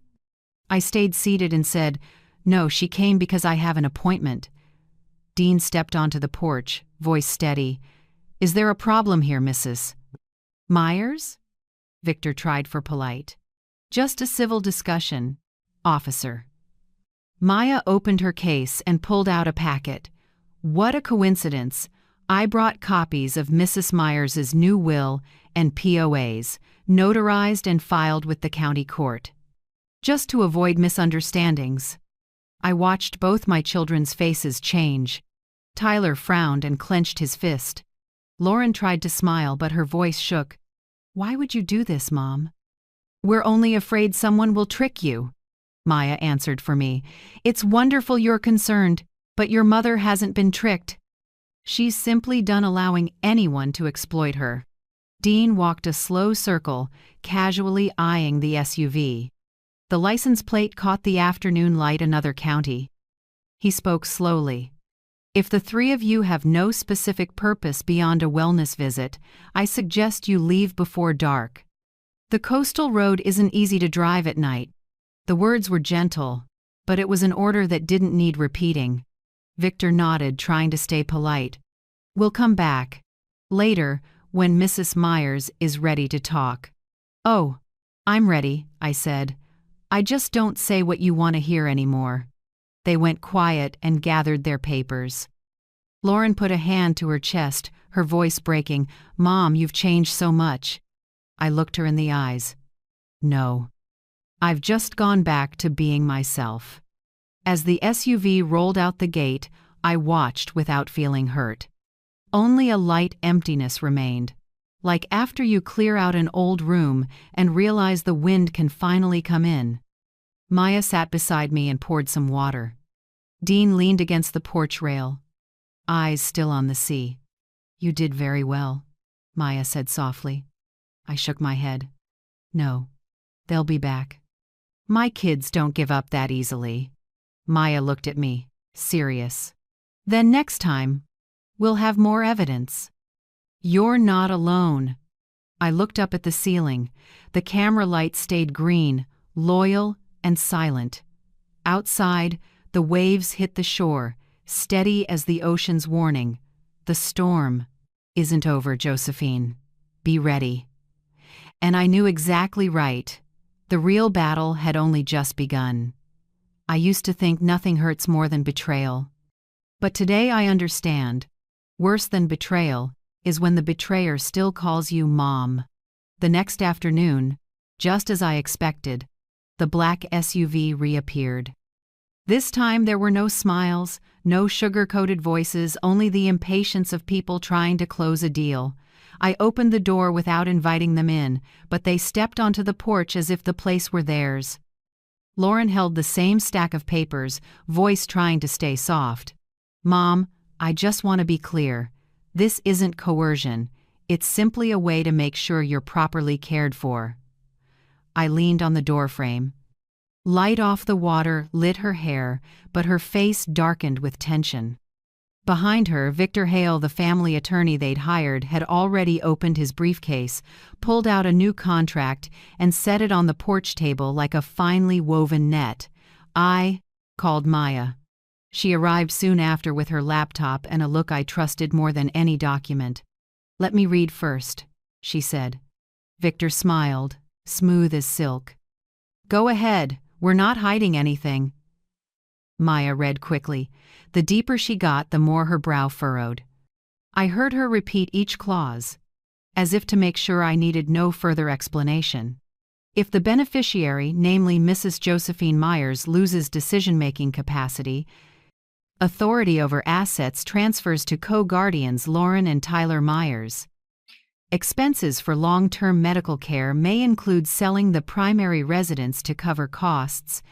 I stayed seated and said, "No, she came because I have an appointment." Dean stepped onto the porch, voice steady. "Is there a problem here, Mrs. Myers?" Victor tried for polite. "Just a civil discussion, officer." Maya opened her case and pulled out a packet. What a coincidence! I brought copies of Mrs. Myers's new will and POAs, notarized and filed with the county court. Just to avoid misunderstandings. I watched both my children's faces change. Tyler frowned and clenched his fist. Lauren tried to smile, but her voice shook. "Why would you do this, Mom?" "We're only afraid someone will trick you," Maya answered for me. "It's wonderful you're concerned, but your mother hasn't been tricked. She's simply done allowing anyone to exploit her." Dean walked a slow circle, casually eyeing the SUV. The license plate caught the afternoon light, another county. He spoke slowly. "If the three of you have no specific purpose beyond a wellness visit, I suggest you leave before dark. The coastal road isn't easy to drive at night." The words were gentle, but it was an order that didn't need repeating. Victor nodded, trying to stay polite. "We'll come back. Later, when Mrs. Myers is ready to talk." "Oh, I'm ready," I said. "I just don't say what you want to hear anymore." They went quiet and gathered their papers. Lauren put a hand to her chest, her voice breaking. "Mom, you've changed so much." I looked her in the eyes. "No. I've just gone back to being myself." As the SUV rolled out the gate, I watched without feeling hurt. Only a light emptiness remained, like after you clear out an old room and realize the wind can finally come in. Maya sat beside me and poured some water. Dean leaned against the porch rail, eyes still on the sea. "You did very well," Maya said softly. I shook my head. "No, they'll be back. My kids don't give up that easily." Maya looked at me, serious. "Then next time, we'll have more evidence." "You're not alone." I looked up at the ceiling. The camera light stayed green, loyal and silent. Outside, the waves hit the shore, steady as the ocean's warning. "The storm isn't over, Josephine. Be ready." And I knew exactly right. The real battle had only just begun. I used to think nothing hurts more than betrayal. But today I understand. Worse than betrayal is when the betrayer still calls you Mom. The next afternoon, just as I expected, the black SUV reappeared. This time there were no smiles, no sugar-coated voices, only the impatience of people trying to close a deal. I opened the door without inviting them in, but they stepped onto the porch as if the place were theirs. Lauren held the same stack of papers, voice trying to stay soft. "Mom, I just want to be clear. This isn't coercion. It's simply a way to make sure you're properly cared for." I leaned on the doorframe. Light off the water lit her hair, but her face darkened with tension. Behind her, Victor Hale, the family attorney they'd hired, had already opened his briefcase, pulled out a new contract, and set it on the porch table like a finely woven net. "I," called Maya. She arrived soon after with her laptop and a look I trusted more than any document. "Let me read first," she said. Victor smiled, smooth as silk. "Go ahead, we're not hiding anything." Maya read quickly. The deeper she got, the more her brow furrowed. I heard her repeat each clause, as if to make sure I needed no further explanation. If the beneficiary, namely Mrs. Josephine Myers, loses decision-making capacity, authority over assets transfers to co-guardians Lauren and Tyler Myers. Expenses for long-term medical care may include selling the primary residence to cover costs,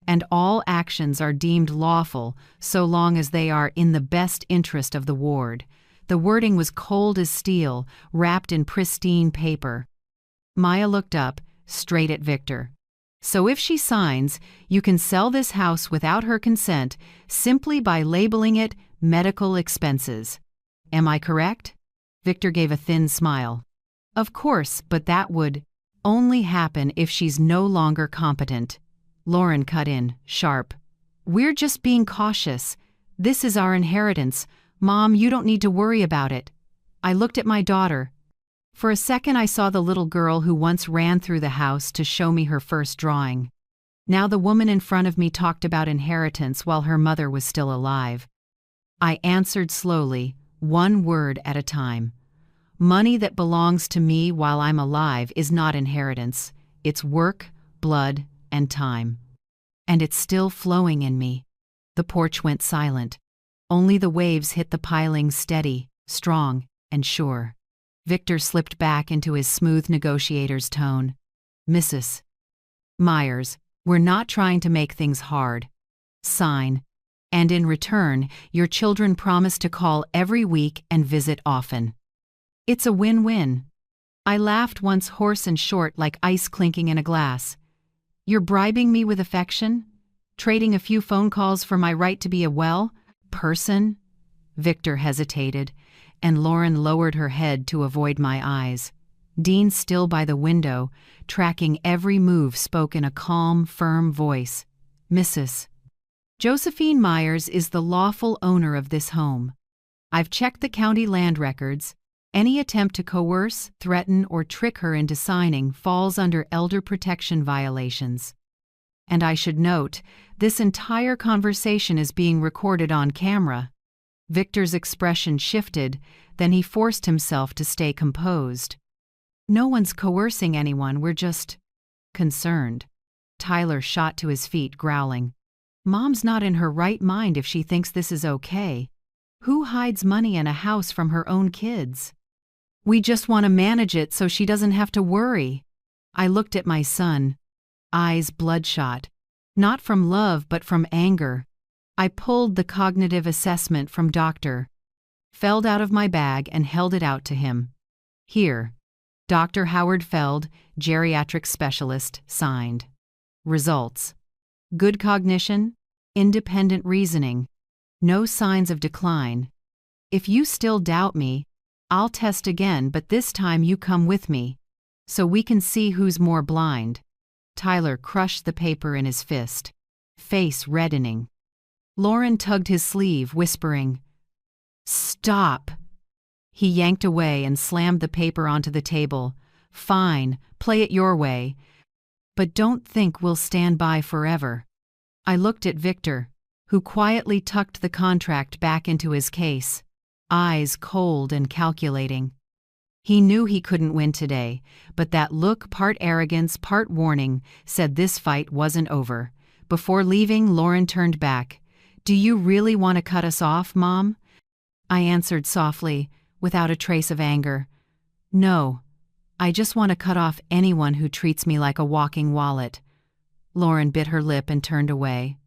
and all actions are deemed lawful so long as they are in the best interest of the ward. The wording was cold as steel, wrapped in pristine paper. Maya looked up, straight at Victor. So if she signs, you can sell this house without her consent simply by labeling it medical expenses. Am I correct? Victor gave a thin smile. Of course, but that would only happen if she's no longer competent. Lauren cut in, sharp. We're just being cautious. This is our inheritance. Mom, you don't need to worry about it. I looked at my daughter. For a second I saw the little girl who once ran through the house to show me her first drawing. Now the woman in front of me talked about inheritance while her mother was still alive. I answered slowly, one word at a time. Money that belongs to me while I'm alive is not inheritance. It's work, blood, and time. And it's still flowing in me. The porch went silent. Only the waves hit the pilings steady, strong, and sure. Victor slipped back into his smooth negotiator's tone. Mrs. Myers, we're not trying to make things hard. Sign. And in return, your children promise to call every week and visit often. It's a win-win. I laughed once hoarse and short like ice clinking in a glass. You're bribing me with affection? Trading a few phone calls for my right to be a person? Victor hesitated, and Lauren lowered her head to avoid my eyes. Dean, still by the window, tracking every move, spoke in a calm, firm voice. Mrs. Josephine Myers is the lawful owner of this home. I've checked the county land records. Any attempt to coerce, threaten, or trick her into signing falls under elder protection violations. And I should note, this entire conversation is being recorded on camera. Victor's expression shifted, then he forced himself to stay composed. No one's coercing anyone, we're just concerned. Tyler shot to his feet, growling. Mom's not in her right mind if she thinks this is okay. Who hides money in a house from her own kids? We just want to manage it so she doesn't have to worry. I looked at my son, eyes bloodshot, not from love but from anger. I pulled the cognitive assessment from Dr. Feld out of my bag and held it out to him. Here. Dr. Howard Feld, geriatric specialist, signed. Results. Good cognition, independent reasoning, no signs of decline. If you still doubt me, I'll test again, but this time you come with me, so we can see who's more blind. Tyler crushed the paper in his fist, face reddening. Lauren tugged his sleeve, whispering, Stop! He yanked away and slammed the paper onto the table. Fine, play it your way. But don't think we'll stand by forever. I looked at Victor, who quietly tucked the contract back into his case, eyes cold and calculating. He knew he couldn't win today, but that look, part arrogance, part warning, said this fight wasn't over. Before leaving, Lauren turned back. Do you really want to cut us off, Mom? I answered softly, without a trace of anger. No, I just want to cut off anyone who treats me like a walking wallet. Lauren bit her lip and turned away.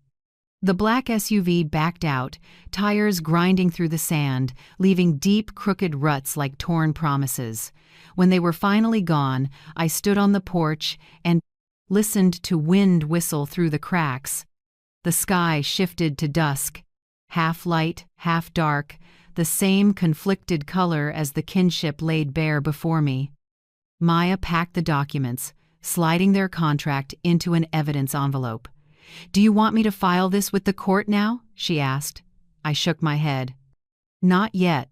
The black SUV backed out, tires grinding through the sand, leaving deep, crooked ruts like torn promises. When they were finally gone, I stood on the porch and listened to wind whistle through the cracks. The sky shifted to dusk, half light, half dark, the same conflicted color as the kinship laid bare before me. Maya packed the documents, sliding their contract into an evidence envelope. Do you want me to file this with the court now? She asked. I shook my head. Not yet.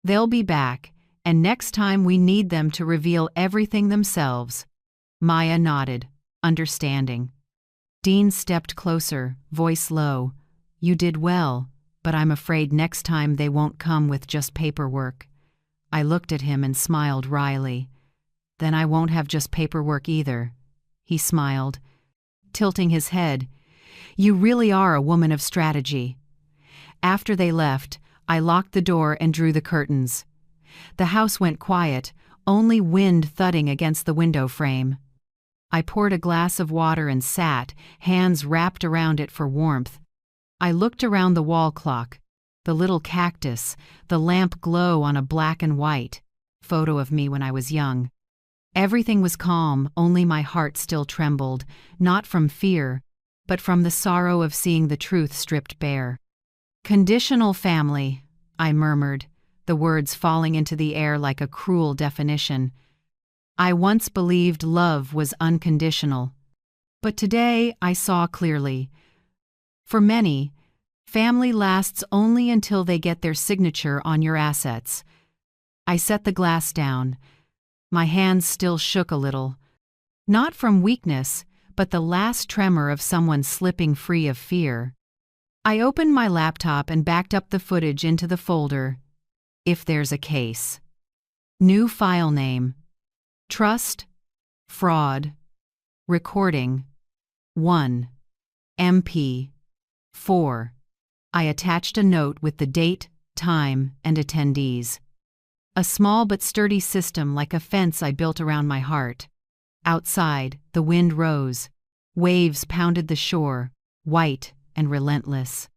They'll be back, and next time we need them to reveal everything themselves. Maya nodded, understanding. Dean stepped closer, voice low. You did well, but I'm afraid next time they won't come with just paperwork. I looked at him and smiled wryly. Then I won't have just paperwork either. He smiled, tilting his head. You really are a woman of strategy. After they left, I locked the door and drew the curtains. The house went quiet, only wind thudding against the window frame. I poured a glass of water and sat, hands wrapped around it for warmth. I looked around the wall clock, the little cactus, the lamp glow on a black and white photo of me when I was young. Everything was calm, only my heart still trembled, not from fear, but from the sorrow of seeing the truth stripped bare. "Conditional family," I murmured, the words falling into the air like a cruel definition. I once believed love was unconditional. But today I saw clearly. For many, family lasts only until they get their signature on your assets. I set the glass down. My hands still shook a little. Not from weakness, but the last tremor of someone slipping free of fear. I opened my laptop and backed up the footage into the folder. If there's a case. New file name. Trust. Fraud. Recording. 1. MP. 4. I attached a note with the date, time, and attendees. A small but sturdy system like a fence I built around my heart. Outside, the wind rose. Waves pounded the shore, white and relentless.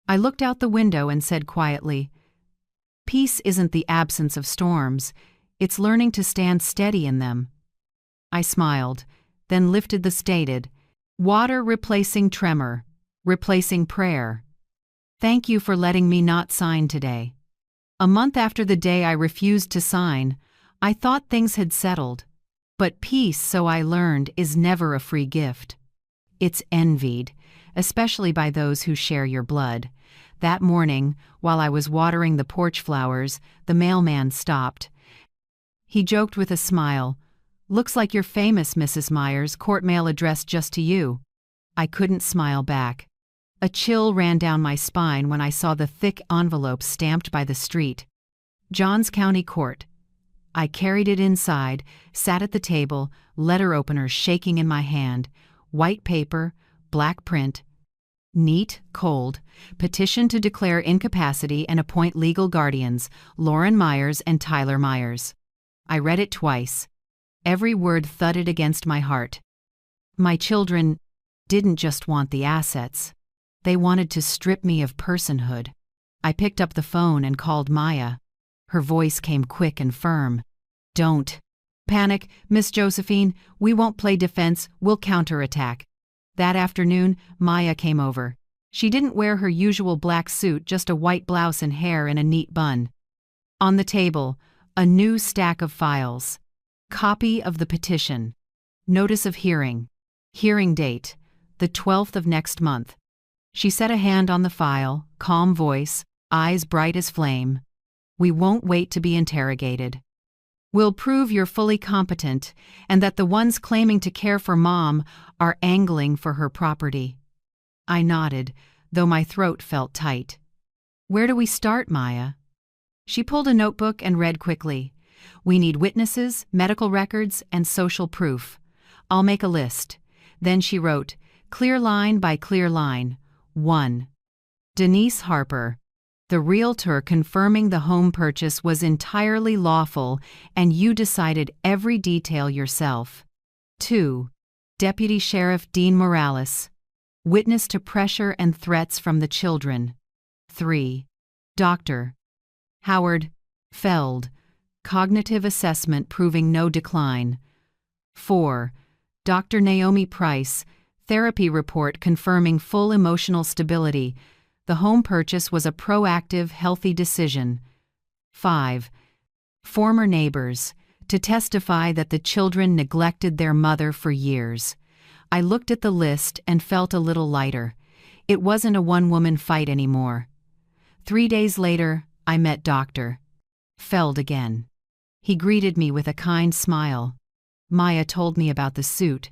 I looked out the window and said quietly, "Peace isn't the absence of storms, it's learning to stand steady in them." I smiled, then lifted the stated, "Water replacing tremor, replacing prayer. Thank you for letting me not sign today." A month after the day I refused to sign, I thought things had settled. But peace, so I learned, is never a free gift. It's envied, especially by those who share your blood. That morning, while I was watering the porch flowers, the mailman stopped. He joked with a smile, "Looks like you're famous, Mrs. Myers, court mail addressed just to you." I couldn't smile back. A chill ran down my spine when I saw the thick envelope stamped by the street. Johns County Court. I carried it inside, sat at the table, letter opener shaking in my hand, white paper, black print. Neat, cold, petition to declare incapacity and appoint legal guardians, Lauren Myers and Tyler Myers. I read it twice. Every word thudded against my heart. My children didn't just want the assets. They wanted to strip me of personhood. I picked up the phone and called Maya. Her voice came quick and firm. "Don't panic, Miss Josephine. We won't play defense, we'll counterattack." That afternoon, Maya came over. She didn't wear her usual black suit, just a white blouse and hair in a neat bun. On the table, a new stack of files. Copy of the petition. Notice of hearing. Hearing date, the 12th of next month. She set a hand on the file, calm voice, eyes bright as flame. "We won't wait to be interrogated. We'll prove you're fully competent and that the ones claiming to care for Mom are angling for her property." I nodded, though my throat felt tight. "Where do we start, Maya?" She pulled a notebook and read quickly. "We need witnesses, medical records, and social proof. I'll make a list." Then she wrote, clear line by clear line. 1. Denise Harper. The realtor confirming the home purchase was entirely lawful and you decided every detail yourself. 2. Deputy Sheriff Dean Morales. Witness to pressure and threats from the children. 3. Dr. Howard Feld. Cognitive assessment proving no decline. 4. Dr. Naomi Price. Therapy report confirming full emotional stability. The home purchase was a proactive, healthy decision. 5. Former neighbors. To testify that the children neglected their mother for years. I looked at the list and felt a little lighter. It wasn't a one-woman fight anymore. 3 days later, I met Dr. Feld again. He greeted me with a kind smile. Maya told me about the suit.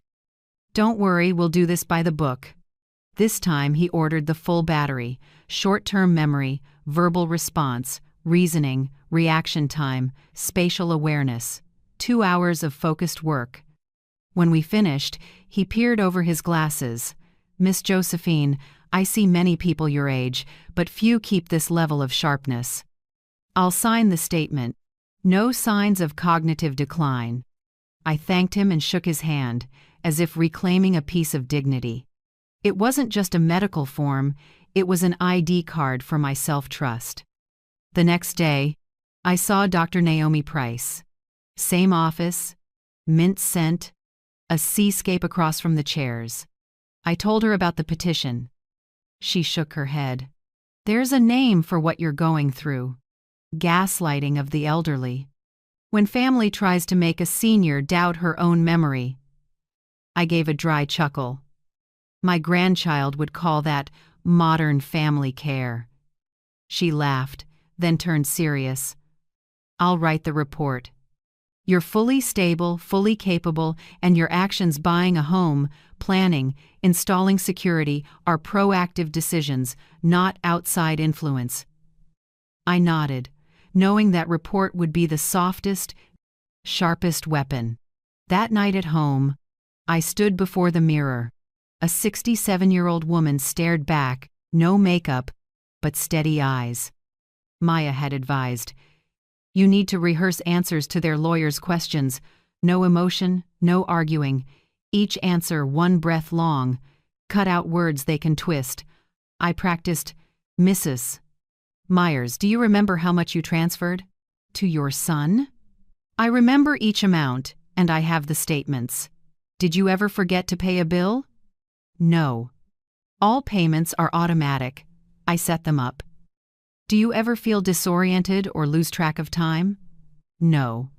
"Don't worry, we'll do this by the book." This time he ordered the full battery: short-term memory, verbal response, reasoning, reaction time, spatial awareness. 2 hours of focused work. When we finished, he peered over his glasses. "Miss Josephine, I see many people your age, but few keep this level of sharpness." I'll sign the statement. No signs of cognitive decline. I thanked him and shook his hand, as if reclaiming a piece of dignity. It wasn't just a medical form, it was an ID card for my self-trust. The next day, I saw Dr. Naomi Price. Same office, mint scent, a seascape across from the chairs. I told her about the petition. She shook her head. There's a name for what you're going through. Gaslighting of the elderly. When family tries to make a senior doubt her own memory. I gave a dry chuckle. My grandchild would call that modern family care. She laughed, then turned serious. I'll write the report. You're fully stable, fully capable, and your actions buying a home, planning, installing security are proactive decisions, not outside influence. I nodded, knowing that report would be the softest, sharpest weapon. That night at home, I stood before the mirror. A 67-year-old woman stared back, no makeup, but steady eyes. Maya had advised, "You need to rehearse answers to their lawyers' questions. No emotion, no arguing. Each answer one breath long. Cut out words they can twist." I practiced, "Mrs. Myers, do you remember how much you transferred? To your son?" "I remember each amount, and I have the statements." "Did you ever forget to pay a bill?" "No. All payments are automatic. I set them up." "Do you ever feel disoriented or lose track of time?" "No.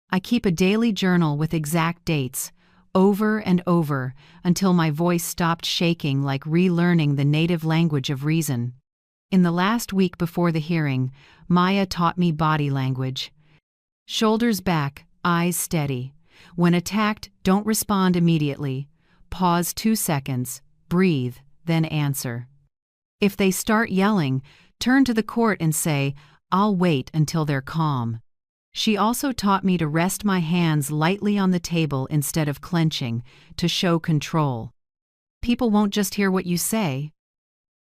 I keep a daily journal with exact dates, over and over, until my voice stopped shaking like relearning the native language of reason." In the last week before the hearing, Maya taught me body language. Shoulders back, eyes steady. When attacked, don't respond immediately. Pause 2 seconds, breathe, then answer. If they start yelling, turn to the court and say, "I'll wait until they're calm." She also taught me to rest my hands lightly on the table instead of clenching, to show control. People won't just hear what you say.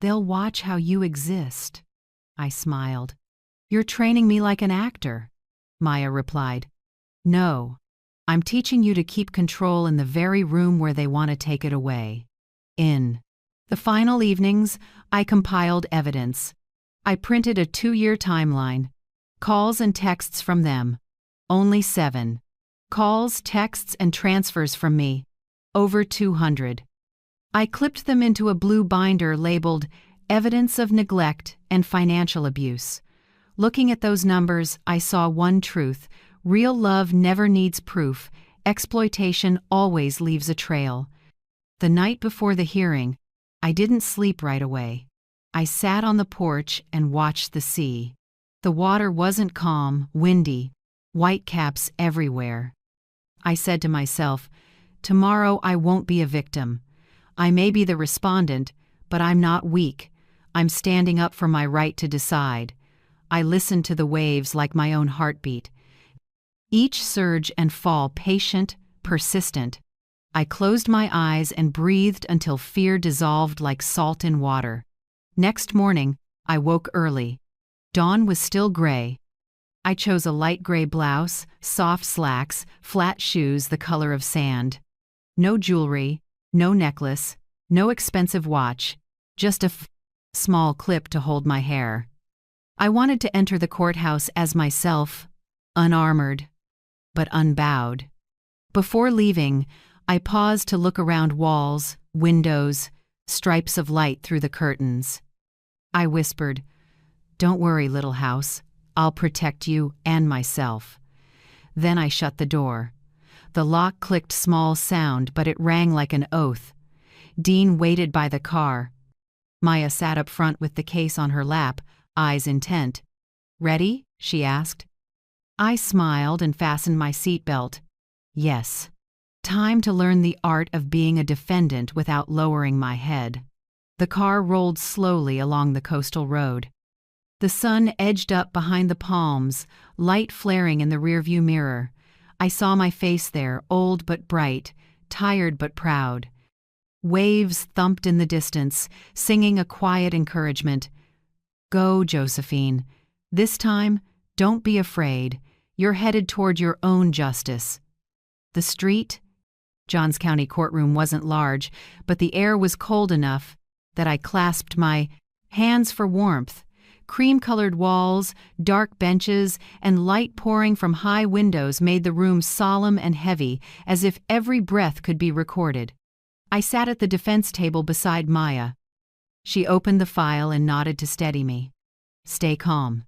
They'll watch how you exist. I smiled. "You're training me like an actor," Maya replied. "No. I'm teaching you to keep control in the very room where they want to take it away." In the final evenings, I compiled evidence. I printed a 2-year timeline. Calls and texts from them. Only 7. Calls, texts, and transfers from me. Over 200. I clipped them into a blue binder labeled Evidence of Neglect and Financial Abuse. Looking at those numbers, I saw one truth. Real love never needs proof. Exploitation always leaves a trail. The night before the hearing, I didn't sleep right away. I sat on the porch and watched the sea. The water wasn't calm, windy, whitecaps everywhere. I said to myself, tomorrow I won't be a victim. I may be the respondent, but I'm not weak. I'm standing up for my right to decide. I listened to the waves like my own heartbeat. Each surge and fall patient, persistent. I closed my eyes and breathed until fear dissolved like salt in water. Next morning, I woke early. Dawn was still gray. I chose a light gray blouse, soft slacks, flat shoes the color of sand. No jewelry, no necklace, no expensive watch, just a small clip to hold my hair. I wanted to enter the courthouse as myself, unarmored, but unbowed. Before leaving, I paused to look around walls, windows, stripes of light through the curtains. I whispered, "Don't worry, little house. I'll protect you and myself." Then I shut the door. The lock clicked small sound, but it rang like an oath. Dean waited by the car. Maya sat up front with the case on her lap, eyes intent. "Ready?" she asked. I smiled and fastened my seatbelt. Yes. Time to learn the art of being a defendant without lowering my head. The car rolled slowly along the coastal road. The sun edged up behind the palms, light flaring in the rearview mirror. I saw my face there, old but bright, tired but proud. Waves thumped in the distance, singing a quiet encouragement. "Go, Josephine. This time, don't be afraid. You're headed toward your own justice." The street? Johns County courtroom wasn't large, but the air was cold enough that I clasped my hands for warmth. Cream-colored walls, dark benches, and light pouring from high windows made the room solemn and heavy, as if every breath could be recorded. I sat at the defense table beside Maya. She opened the file and nodded to steady me. "Stay calm.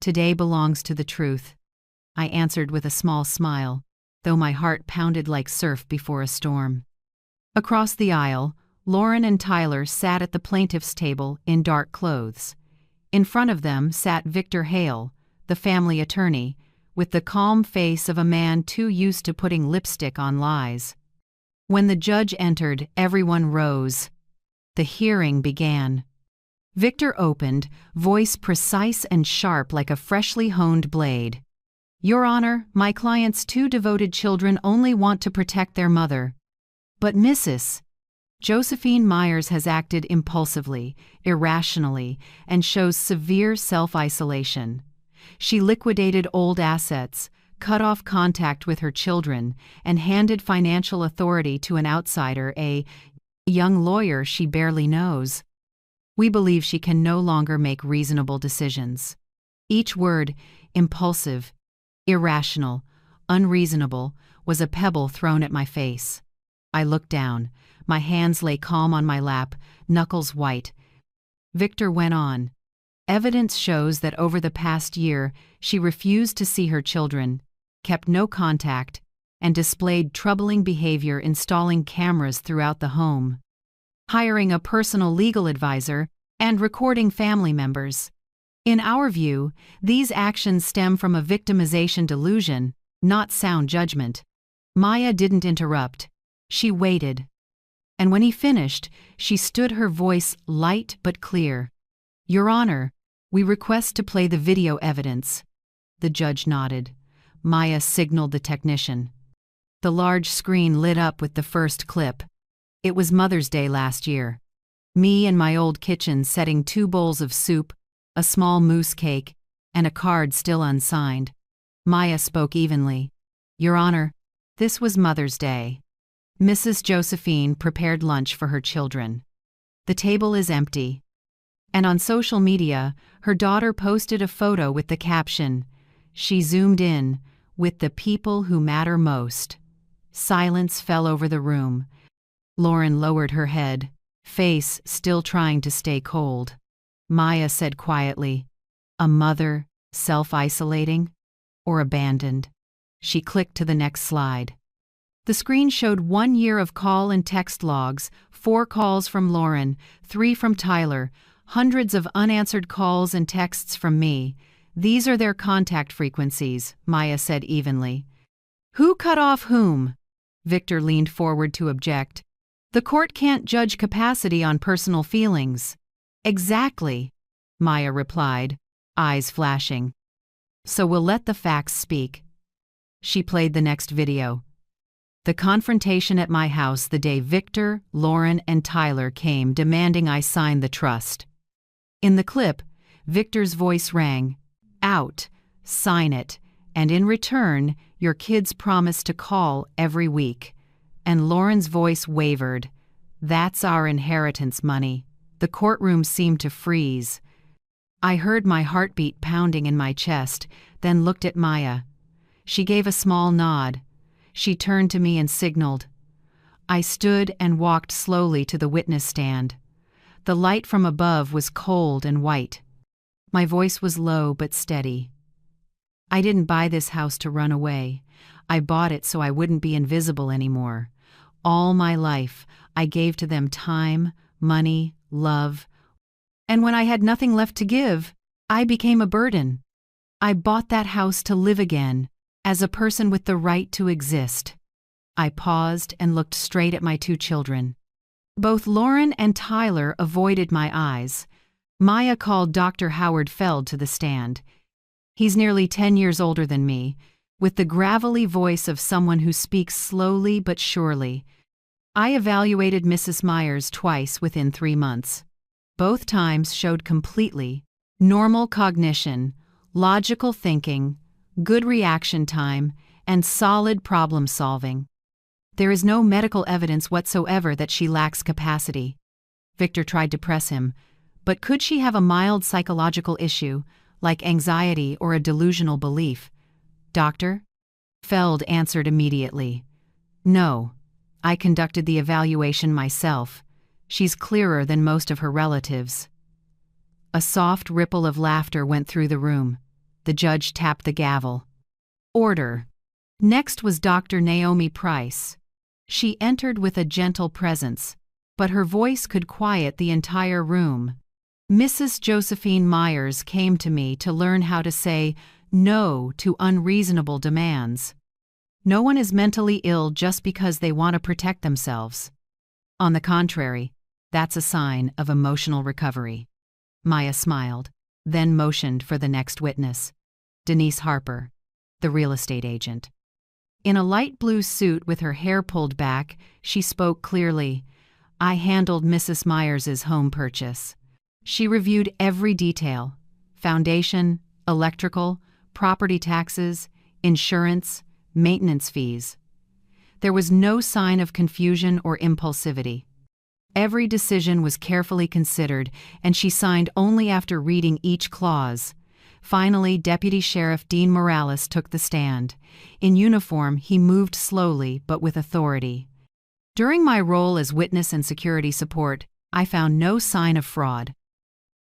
Today belongs to the truth," I answered with a small smile, though my heart pounded like surf before a storm. Across the aisle, Lauren and Tyler sat at the plaintiff's table in dark clothes. In front of them sat Victor Hale, the family attorney, with the calm face of a man too used to putting lipstick on lies. When the judge entered, everyone rose. The hearing began. Victor opened, voice precise and sharp like a freshly honed blade. "Your Honor, my client's two devoted children only want to protect their mother. But Mrs. Josephine Myers has acted impulsively, irrationally, and shows severe self-isolation. She liquidated old assets, cut off contact with her children, and handed financial authority to an outsider, a young lawyer she barely knows. We believe she can no longer make reasonable decisions." Each word, impulsive, irrational, unreasonable, was a pebble thrown at my face. I looked down. My hands lay calm on my lap, knuckles white. Victor went on. "Evidence shows that over the past year, she refused to see her children, kept no contact, and displayed troubling behavior installing cameras throughout the home, hiring a personal legal advisor, and recording family members. In our view, these actions stem from a victimization delusion, not sound judgment." Maya didn't interrupt. She waited. And when he finished, she stood, her voice light but clear. "Your Honor, we request to play the video evidence." The judge nodded. Maya signaled the technician. The large screen lit up with the first clip. It was Mother's Day last year. Me in my old kitchen setting 2 bowls of soup, a small mousse cake, and a card still unsigned. Maya spoke evenly. "Your Honor, this was Mother's Day. Mrs. Josephine prepared lunch for her children. The table is empty." And on social media, her daughter posted a photo with the caption, "She zoomed in, with the people who matter most." Silence fell over the room. Lauren lowered her head, face still trying to stay cold. Maya said quietly, "A mother, self-isolating, or abandoned?" She clicked to the next slide. The screen showed 1 year of call and text logs, 4 calls from Lauren, 3 from Tyler, hundreds of unanswered calls and texts from me. "These are their contact frequencies," Maya said evenly. "Who cut off whom?" Victor leaned forward to object. "The court can't judge capacity on personal feelings." "Exactly," Maya replied, eyes flashing. "So we'll let the facts speak." She played the next video. "The confrontation at my house the day Victor, Lauren, and Tyler came demanding I sign the trust." In the clip, Victor's voice rang, "Out, sign it, and in return, your kids promise to call every week." And Lauren's voice wavered, "That's our inheritance money." The courtroom seemed to freeze. I heard my heartbeat pounding in my chest, then looked at Maya. She gave a small nod. She turned to me and signaled. I stood and walked slowly to the witness stand. The light from above was cold and white. My voice was low but steady. "I didn't buy this house to run away. I bought it so I wouldn't be invisible anymore. All my life, I gave to them time, money, love. And when I had nothing left to give, I became a burden. I bought that house to live again, as a person with the right to exist." I paused and looked straight at my 2 children. Both Lauren and Tyler avoided my eyes. Maya called Dr. Howard Feld to the stand. He's nearly 10 years older than me, with the gravelly voice of someone who speaks slowly but surely. I evaluated Mrs. Myers twice within 3 months. Both times showed completely normal cognition, logical thinking, good reaction time, and solid problem solving. There is no medical evidence whatsoever that she lacks capacity. Victor tried to press him, But could she have a mild psychological issue, like anxiety or a delusional belief? Doctor? Feld answered immediately. No. I conducted the evaluation myself. She's clearer than most of her relatives. A soft ripple of laughter went through the room. The judge tapped the gavel. Order. Next was Dr. Naomi Price. She entered with a gentle presence, but her voice could quiet the entire room. Mrs. Josephine Myers came to me to learn how to say no to unreasonable demands. No one is mentally ill just because they want to protect themselves. On the contrary, that's a sign of emotional recovery. Maya smiled, then motioned for the next witness, Denise Harper, the real estate agent. In a light blue suit with her hair pulled back, she spoke clearly. I handled Mrs. Myers's home purchase. She reviewed every detail: foundation, electrical, property taxes, insurance, maintenance fees. There was no sign of confusion or impulsivity. Every decision was carefully considered, and she signed only after reading each clause. Finally, Deputy Sheriff Dean Morales took the stand. In uniform, he moved slowly but with authority. During my role as witness and security support, I found no sign of fraud.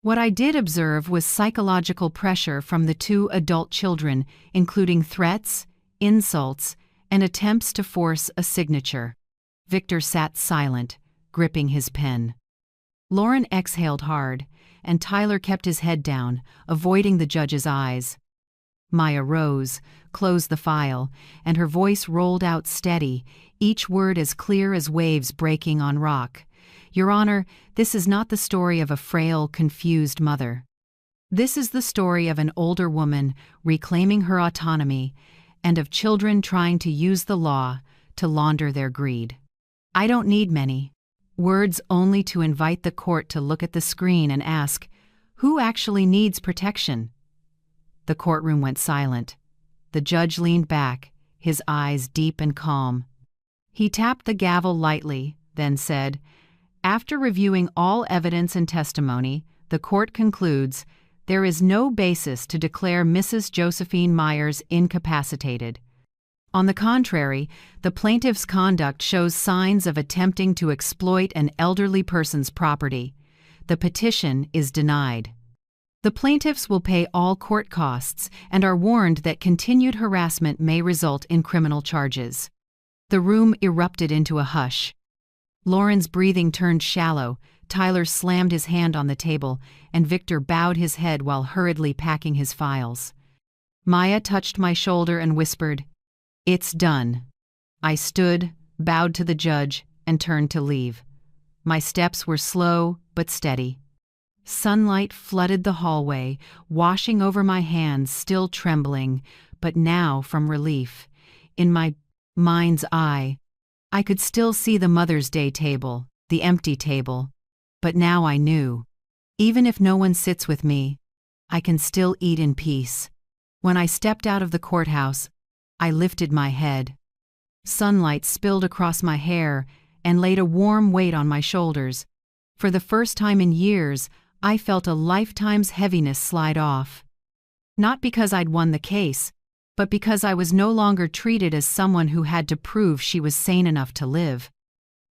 What I did observe was psychological pressure from the two adult children, including threats, insults, and attempts to force a signature. Victor sat silent, gripping his pen. Lauren exhaled hard, and Tyler kept his head down, avoiding the judge's eyes. Maya rose, closed the file, and her voice rolled out steady, each word as clear as waves breaking on rock. Your Honor, this is not the story of a frail, confused mother. This is the story of an older woman reclaiming her autonomy and of children trying to use the law to launder their greed. I don't need many words, only to invite the court to look at the screen and ask, who actually needs protection? The courtroom went silent. The judge leaned back, his eyes deep and calm. He tapped the gavel lightly, then said, after reviewing all evidence and testimony, the court concludes there is no basis to declare Mrs. Josephine Myers incapacitated. On the contrary, the plaintiff's conduct shows signs of attempting to exploit an elderly person's property. The petition is denied. The plaintiffs will pay all court costs and are warned that continued harassment may result in criminal charges. The room erupted into a hush. Lauren's breathing turned shallow, Tyler slammed his hand on the table, and Victor bowed his head while hurriedly packing his files. Maya touched my shoulder and whispered, "It's done." I stood, bowed to the judge, and turned to leave. My steps were slow but steady. Sunlight flooded the hallway, washing over my hands still trembling, but now from relief. In my mind's eye, I could still see the Mother's Day table, the empty table. But now I knew. Even if no one sits with me, I can still eat in peace. When I stepped out of the courthouse, I lifted my head. Sunlight spilled across my hair and laid a warm weight on my shoulders. For the first time in years, I felt a lifetime's heaviness slide off. Not because I'd won the case, but because I was no longer treated as someone who had to prove she was sane enough to live.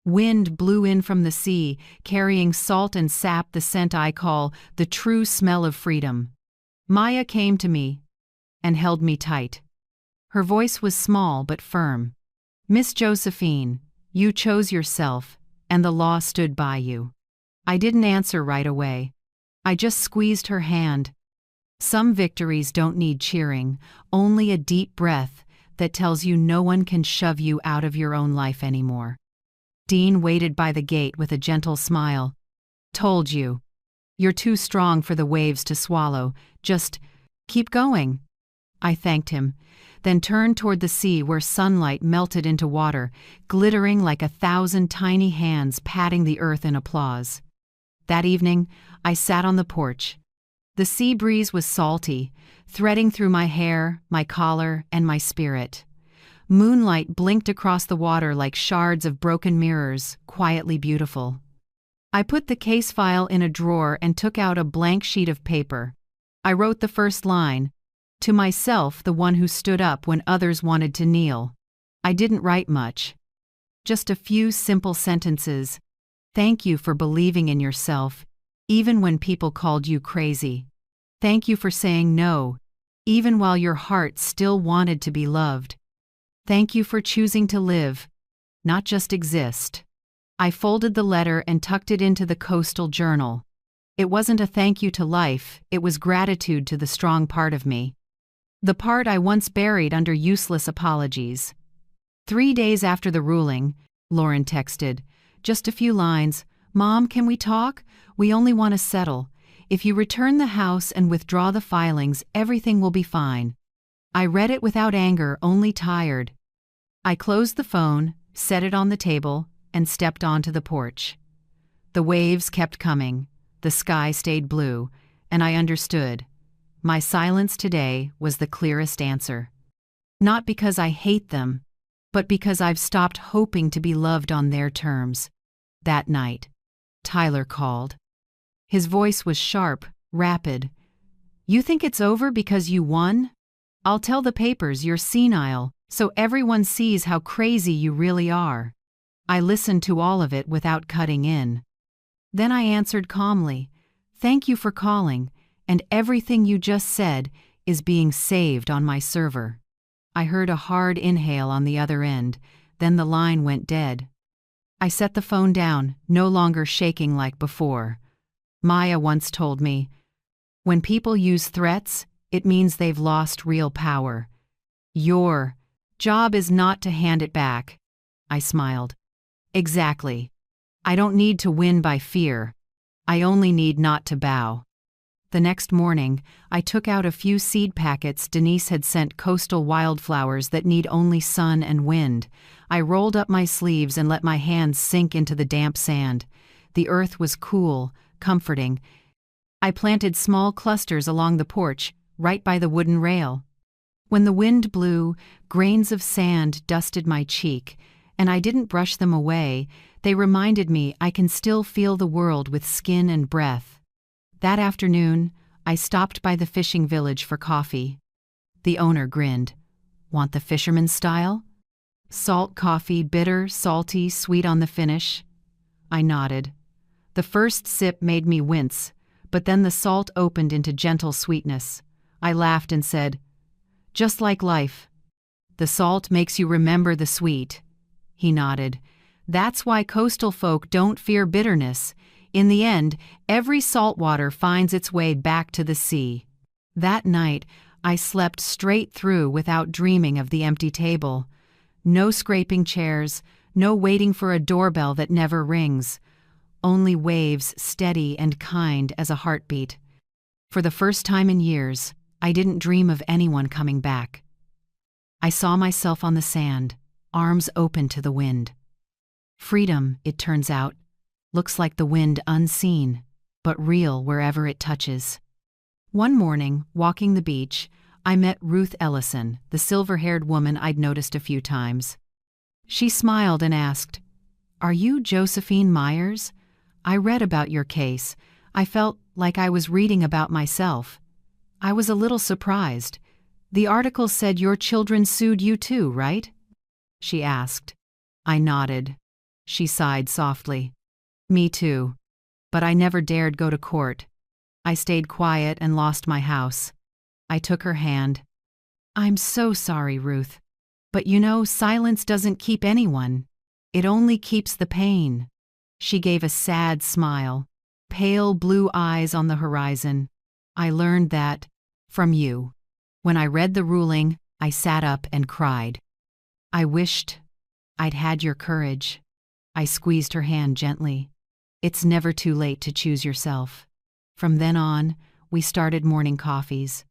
Wind blew in from the sea, carrying salt and sap, the scent I call the true smell of freedom. Maya came to me and held me tight. Her voice was small but firm. "Miss Josephine, you chose yourself, and the law stood by you." I didn't answer right away. I just squeezed her hand. Some victories don't need cheering, only a deep breath that tells you no one can shove you out of your own life anymore. Dean waited by the gate with a gentle smile. "Told you. You're too strong for the waves to swallow. Just keep going." I thanked him, then turned toward the sea where sunlight melted into water, glittering like 1,000 tiny hands patting the earth in applause. That evening, I sat on the porch. The sea breeze was salty, threading through my hair, my collar, and my spirit. Moonlight blinked across the water like shards of broken mirrors, quietly beautiful. I put the case file in a drawer and took out a blank sheet of paper. I wrote the first line, "To myself, the one who stood up when others wanted to kneel." I didn't write much. Just a few simple sentences. Thank you for believing in yourself, even when people called you crazy. Thank you for saying no, even while your heart still wanted to be loved. Thank you for choosing to live, not just exist. I folded the letter and tucked it into the coastal journal. It wasn't a thank you to life, it was gratitude to the strong part of me. The part I once buried under useless apologies. 3 days after the ruling, Lauren texted, "Just a few lines. Mom, can we talk? We only want to settle. If you return the house and withdraw the filings, everything will be fine." I read it without anger, only tired. I closed the phone, set it on the table, and stepped onto the porch. The waves kept coming, the sky stayed blue, and I understood. My silence today was the clearest answer. Not because I hate them, but because I've stopped hoping to be loved on their terms. That night, Tyler called. His voice was sharp, rapid. "You think it's over because you won? I'll tell the papers you're senile, so everyone sees how crazy you really are." I listened to all of it without cutting in. Then I answered calmly, "Thank you for calling, and everything you just said is being saved on my server." I heard a hard inhale on the other end, then the line went dead. I set the phone down, no longer shaking like before. Maya once told me, "When people use threats, it means they've lost real power. Your job is not to hand it back." I smiled. "Exactly. I don't need to win by fear. I only need not to bow." The next morning, I took out a few seed packets Denise had sent, coastal wildflowers that need only sun and wind. I rolled up my sleeves and let my hands sink into the damp sand. The earth was cool, comforting. I planted small clusters along the porch, right by the wooden rail. When the wind blew, grains of sand dusted my cheek, and I didn't brush them away. They reminded me I can still feel the world with skin and breath. That afternoon, I stopped by the fishing village for coffee. The owner grinned. "Want the fisherman's style? Salt coffee, bitter, salty, sweet on the finish." I nodded. The first sip made me wince, but then the salt opened into gentle sweetness. I laughed and said, "Just like life. The salt makes you remember the sweet." He nodded. "That's why coastal folk don't fear bitterness. In the end, every salt water finds its way back to the sea." That night, I slept straight through without dreaming of the empty table. No scraping chairs, no waiting for a doorbell that never rings. Only waves steady and kind as a heartbeat. For the first time in years, I didn't dream of anyone coming back. I saw myself on the sand, arms open to the wind. Freedom, it turns out, looks like the wind unseen, but real wherever it touches. One morning, walking the beach, I met Ruth Ellison, the silver-haired woman I'd noticed a few times. She smiled and asked, "Are you Josephine Myers? I read about your case. I felt like I was reading about myself." I was a little surprised. "The article said your children sued you too, right?" she asked. I nodded. She sighed softly. "Me too. But I never dared go to court. I stayed quiet and lost my house." I took her hand. "I'm so sorry, Ruth. But you know, silence doesn't keep anyone. It only keeps the pain." She gave a sad smile, pale blue eyes on the horizon. "I learned that from you. When I read the ruling, I sat up and cried. I wished I'd had your courage." I squeezed her hand gently. "It's never too late to choose yourself." From then on, we started morning coffees.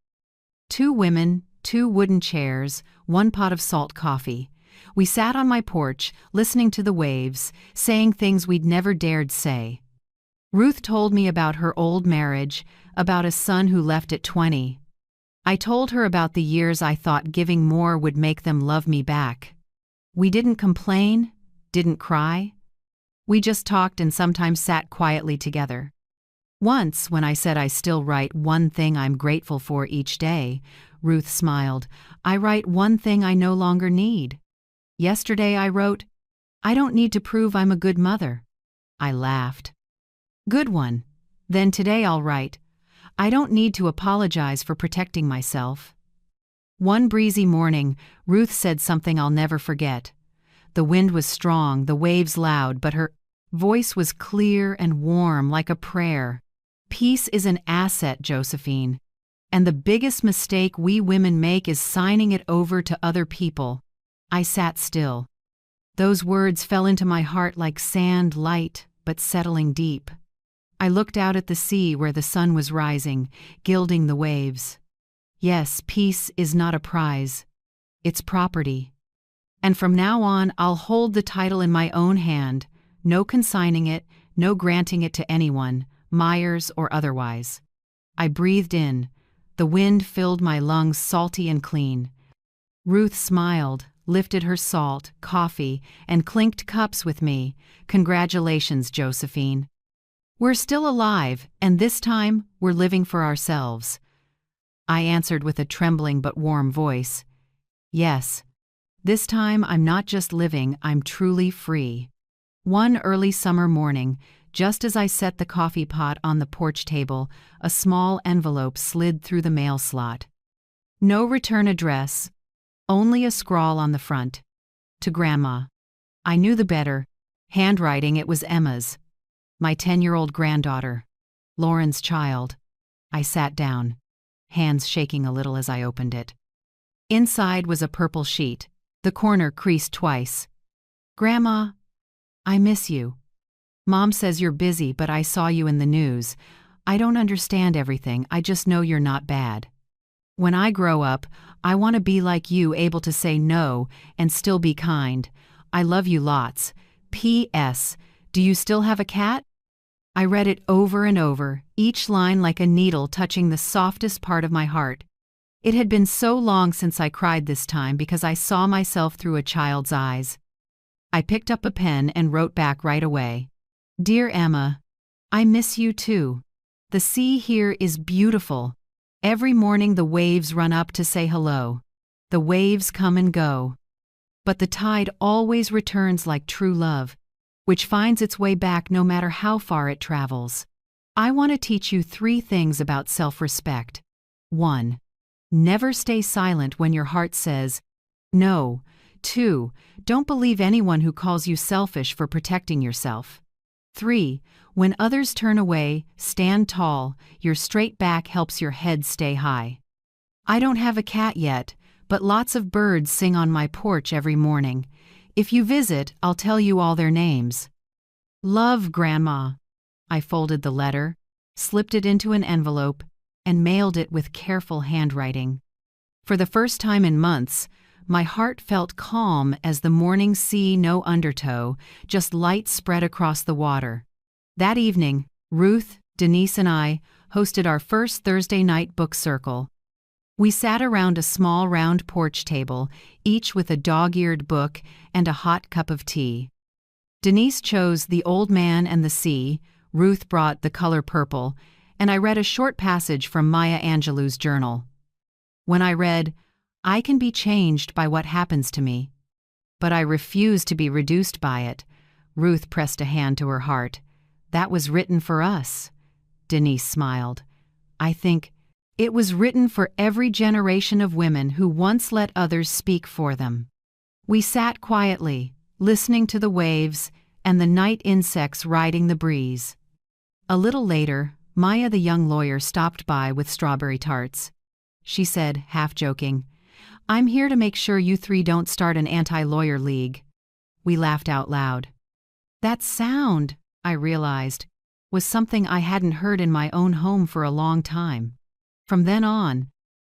2 women, 2 wooden chairs, 1 pot of salt coffee. We sat on my porch, listening to the waves, saying things we'd never dared say. Ruth told me about her old marriage, about a son who left at 20. I told her about the years I thought giving more would make them love me back. We didn't complain, didn't cry. We just talked and sometimes sat quietly together. Once, when I said I still write one thing I'm grateful for each day, Ruth smiled. I write one thing I no longer need. Yesterday I wrote, I don't need to prove I'm a good mother. I laughed. Good one. Then today I'll write, I don't need to apologize for protecting myself. One breezy morning, Ruth said something I'll never forget. The wind was strong, the waves loud, but her voice was clear and warm like a prayer. Peace is an asset, Josephine. And the biggest mistake we women make is signing it over to other people. I sat still. Those words fell into my heart like sand, light, but settling deep. I looked out at the sea where the sun was rising, gilding the waves. Yes, peace is not a prize. It's property. And from now on, I'll hold the title in my own hand, no consigning it, no granting it to anyone, Myers or otherwise. I breathed in. The wind filled my lungs salty and clean. Ruth smiled, lifted her salt, coffee, and clinked cups with me. Congratulations, Josephine. We're still alive, and this time we're living for ourselves. I answered with a trembling but warm voice. Yes. This time I'm not just living, I'm truly free. One early summer morning, just as I set the coffee pot on the porch table, a small envelope slid through the mail slot. No return address, only a scrawl on the front. To Grandma. I knew the better. Handwriting, it was Emma's. My 10-year-old granddaughter. Lauren's child. I sat down, hands shaking a little as I opened it. Inside was a purple sheet, the corner creased twice. Grandma, I miss you. Mom says you're busy, but I saw you in the news. I don't understand everything, I just know you're not bad. When I grow up, I want to be like you, able to say no and still be kind. I love you lots. P.S. Do you still have a cat? I read it over and over, each line like a needle touching the softest part of my heart. It had been so long since I cried this time because I saw myself through a child's eyes. I picked up a pen and wrote back right away. Dear Emma, I miss you too. The sea here is beautiful. Every morning the waves run up to say hello. The waves come and go. But the tide always returns like true love, which finds its way back no matter how far it travels. I want to teach you 3 things about self-respect. 1. Never stay silent when your heart says no. 2. Don't believe anyone who calls you selfish for protecting yourself. 3. When others turn away, stand tall. Your straight back helps your head stay high. I don't have a cat yet, but lots of birds sing on my porch every morning. If you visit, I'll tell you all their names. Love, Grandma. I folded the letter, slipped it into an envelope, and mailed it with careful handwriting. For the first time in months, my heart felt calm as the morning sea, no undertow, just light spread across the water. That evening, Ruth, Denise, and I hosted our first Thursday night book circle. We sat around a small round porch table, each with a dog-eared book and a hot cup of tea. Denise chose The Old Man and the Sea, Ruth brought The Color Purple, and I read a short passage from Maya Angelou's journal. When I read, I can be changed by what happens to me, but I refuse to be reduced by it, Ruth pressed a hand to her heart. That was written for us. Denise smiled. I think it was written for every generation of women who once let others speak for them. We sat quietly, listening to the waves and the night insects riding the breeze. A little later, Maya the young lawyer stopped by with strawberry tarts. She said, half joking, I'm here to make sure you 3 don't start an anti-lawyer league. We laughed out loud. That sound, I realized, was something I hadn't heard in my own home for a long time. From then on,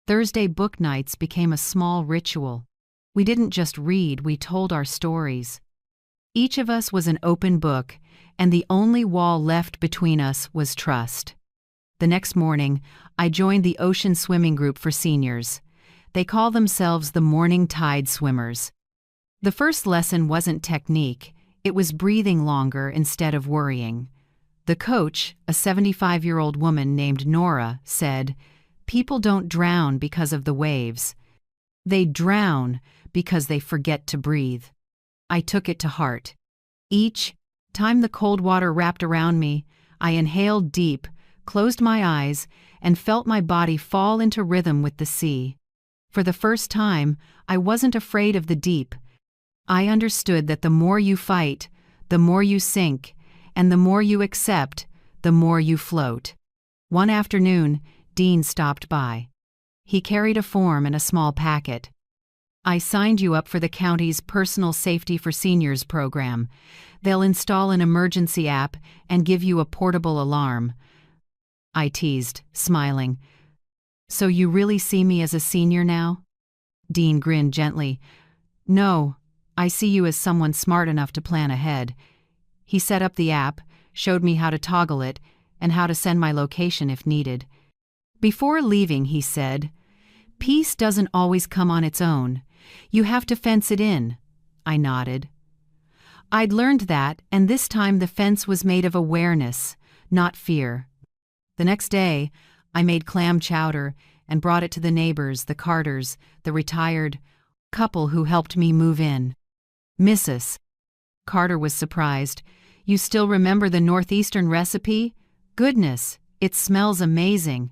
Thursday book nights became a small ritual. We didn't just read, we told our stories. Each of us was an open book, and the only wall left between us was trust. The next morning, I joined the ocean swimming group for seniors. They call themselves the Morning Tide Swimmers. The first lesson wasn't technique, It was breathing longer instead of worrying. The coach, a 75-year-old woman named Nora, said, "People don't drown because of the waves. They drown because they forget to breathe." I took it to heart. Each time the cold water wrapped around me, I inhaled deep, closed my eyes, and felt my body fall into rhythm with the sea. For the first time, I wasn't afraid of the deep. I understood that the more you fight, the more you sink, and the more you accept, the more you float. One afternoon, Dean stopped by. He carried a form and a small packet. "I signed you up for the county's Personal Safety for Seniors program. They'll install an emergency app and give you a portable alarm." I teased, smiling. "So you really see me as a senior now?" Dean grinned gently. "No, I see you as someone smart enough to plan ahead." He set up the app, showed me how to toggle it, and how to send my location if needed. Before leaving, he said, "Peace doesn't always come on its own. You have to fence it in." I nodded. I'd learned that, and this time the fence was made of awareness, not fear. The next day, I made clam chowder and brought it to the neighbors, the Carters, the retired couple who helped me move in. "Mrs. Carter was surprised. "You still remember the Northeastern recipe? Goodness, it smells amazing."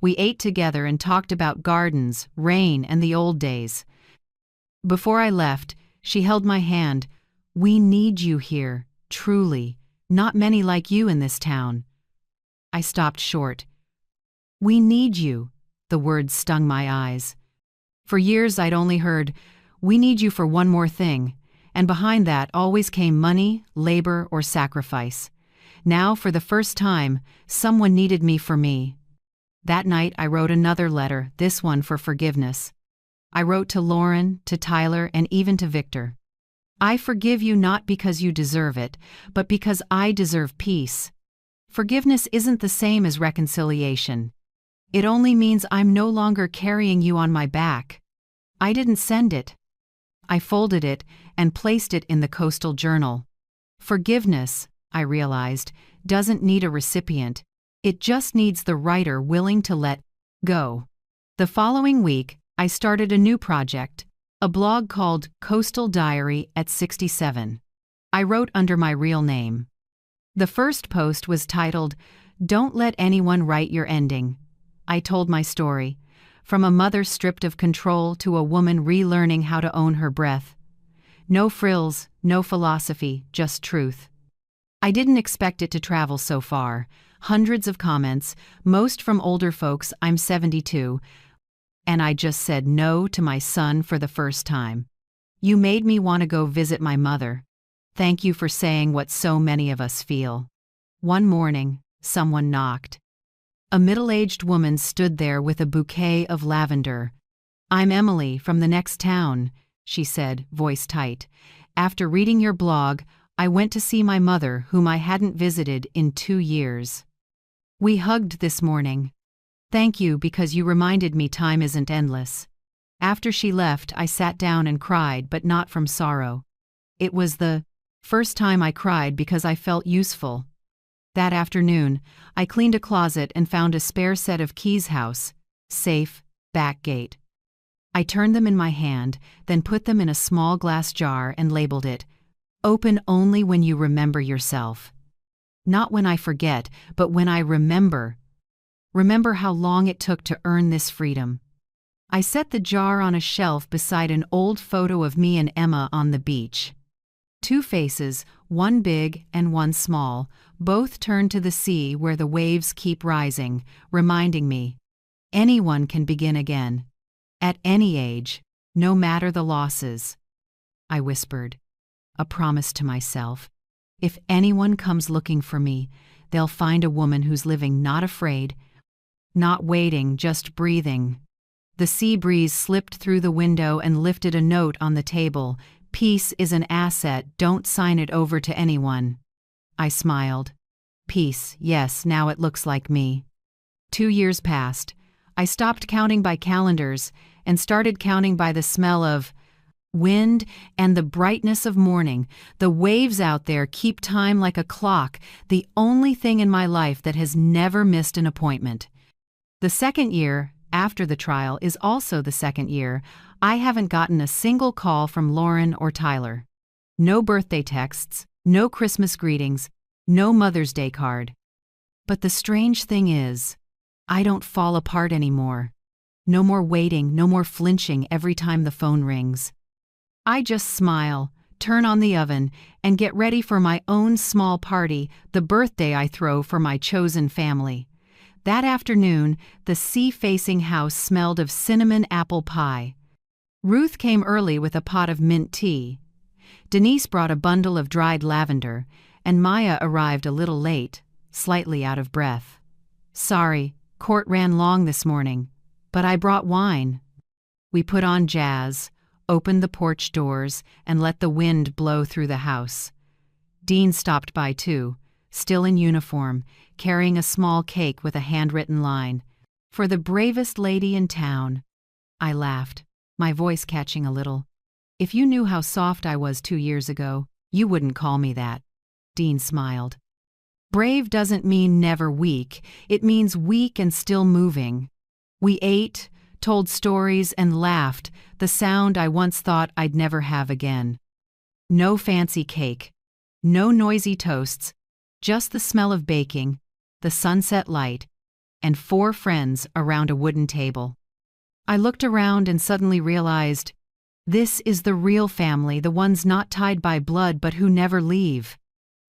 We ate together and talked about gardens, rain, and the old days. Before I left, she held my hand. "We need you here, truly. Not many like you in this town." I stopped short. "We need you," the words stung my eyes. For years I'd only heard, "We need you for one more thing," and behind that always came money, labor, or sacrifice. Now, for the first time, someone needed me for me. That night I wrote another letter, this one for forgiveness. I wrote to Lauren, to Tyler, and even to Victor. "I forgive you not because you deserve it, but because I deserve peace." Forgiveness isn't the same as reconciliation. It only means I'm no longer carrying you on my back. I didn't send it. I folded it and placed it in the Coastal Journal. Forgiveness, I realized, doesn't need a recipient. It just needs the writer willing to let go. The following week, I started a new project, a blog called Coastal Diary at 67. I wrote under my real name. The first post was titled, "Don't Let Anyone Write Your Ending." I told my story, from a mother stripped of control to a woman relearning how to own her breath. No frills, no philosophy, just truth. I didn't expect it to travel so far. Hundreds of comments, most from older folks. I'm 72, and I just said no to my son for the first time. "You made me want to go visit my mother. Thank you for saying what so many of us feel." One morning, someone knocked. A middle-aged woman stood there with a bouquet of lavender. "I'm Emily from the next town," she said, voice tight. "After reading your blog, I went to see my mother, whom I hadn't visited in 2 years. We hugged this morning. Thank you because you reminded me time isn't endless." After she left, I sat down and cried, but not from sorrow. It was the first time I cried because I felt useful. That afternoon, I cleaned a closet and found a spare set of keys, house, safe, back gate. I turned them in my hand, then put them in a small glass jar and labeled it, "Open only when you remember yourself." Not when I forget, but when I remember. Remember how long it took to earn this freedom. I set the jar on a shelf beside an old photo of me and Emma on the beach. 2 faces, one big and one small, both turned to the sea where the waves keep rising, reminding me, anyone can begin again. At any age, no matter the losses. I whispered, a promise to myself. If anyone comes looking for me, they'll find a woman who's living not afraid, not waiting, just breathing. The sea breeze slipped through the window and lifted a note on the table. Peace is an asset, don't sign it over to anyone. I smiled. Peace, yes, now it looks like me. 2 years passed. I stopped counting by calendars and started counting by the smell of wind, and the brightness of morning. The waves out there keep time like a clock, the only thing in my life that has never missed an appointment. The second year, after the trial, is also the second year. I haven't gotten a single call from Lauren or Tyler. No birthday texts, no Christmas greetings, no Mother's Day card. But the strange thing is, I don't fall apart anymore. No more waiting, no more flinching every time the phone rings. I just smile, turn on the oven, and get ready for my own small party, the birthday I throw for my chosen family. That afternoon, the sea-facing house smelled of cinnamon apple pie. Ruth came early with a pot of mint tea. Denise brought a bundle of dried lavender, and Maya arrived a little late, slightly out of breath. Sorry, court ran long this morning, but I brought wine. We put on jazz, opened the porch doors, and let the wind blow through the house. Dean stopped by too, still in uniform, carrying a small cake with a handwritten line, "For the bravest lady in town." I laughed, my voice catching a little. "If you knew how soft I was 2 years ago, you wouldn't call me that." Dean smiled. Brave doesn't mean never weak, it means weak and still moving. We ate, told stories, and laughed, the sound I once thought I'd never have again. No fancy cake, no noisy toasts, just the smell of baking, the sunset light, and 4 friends around a wooden table. I looked around and suddenly realized, this is the real family, the ones not tied by blood but who never leave.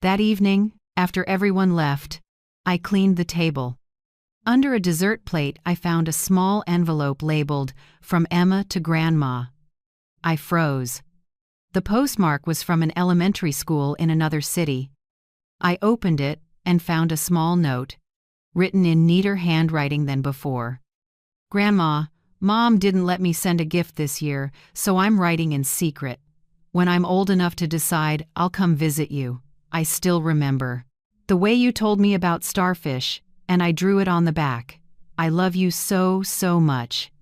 That evening, after everyone left, I cleaned the table. Under a dessert plate, I found a small envelope labeled, "From Emma to Grandma." I froze. The postmark was from an elementary school in another city. I opened it and found a small note, written in neater handwriting than before. "Grandma, Mom didn't let me send a gift this year, so I'm writing in secret. When I'm old enough to decide, I'll come visit you. I still remember the way you told me about starfish, and I drew it on the back. I love you so, so much.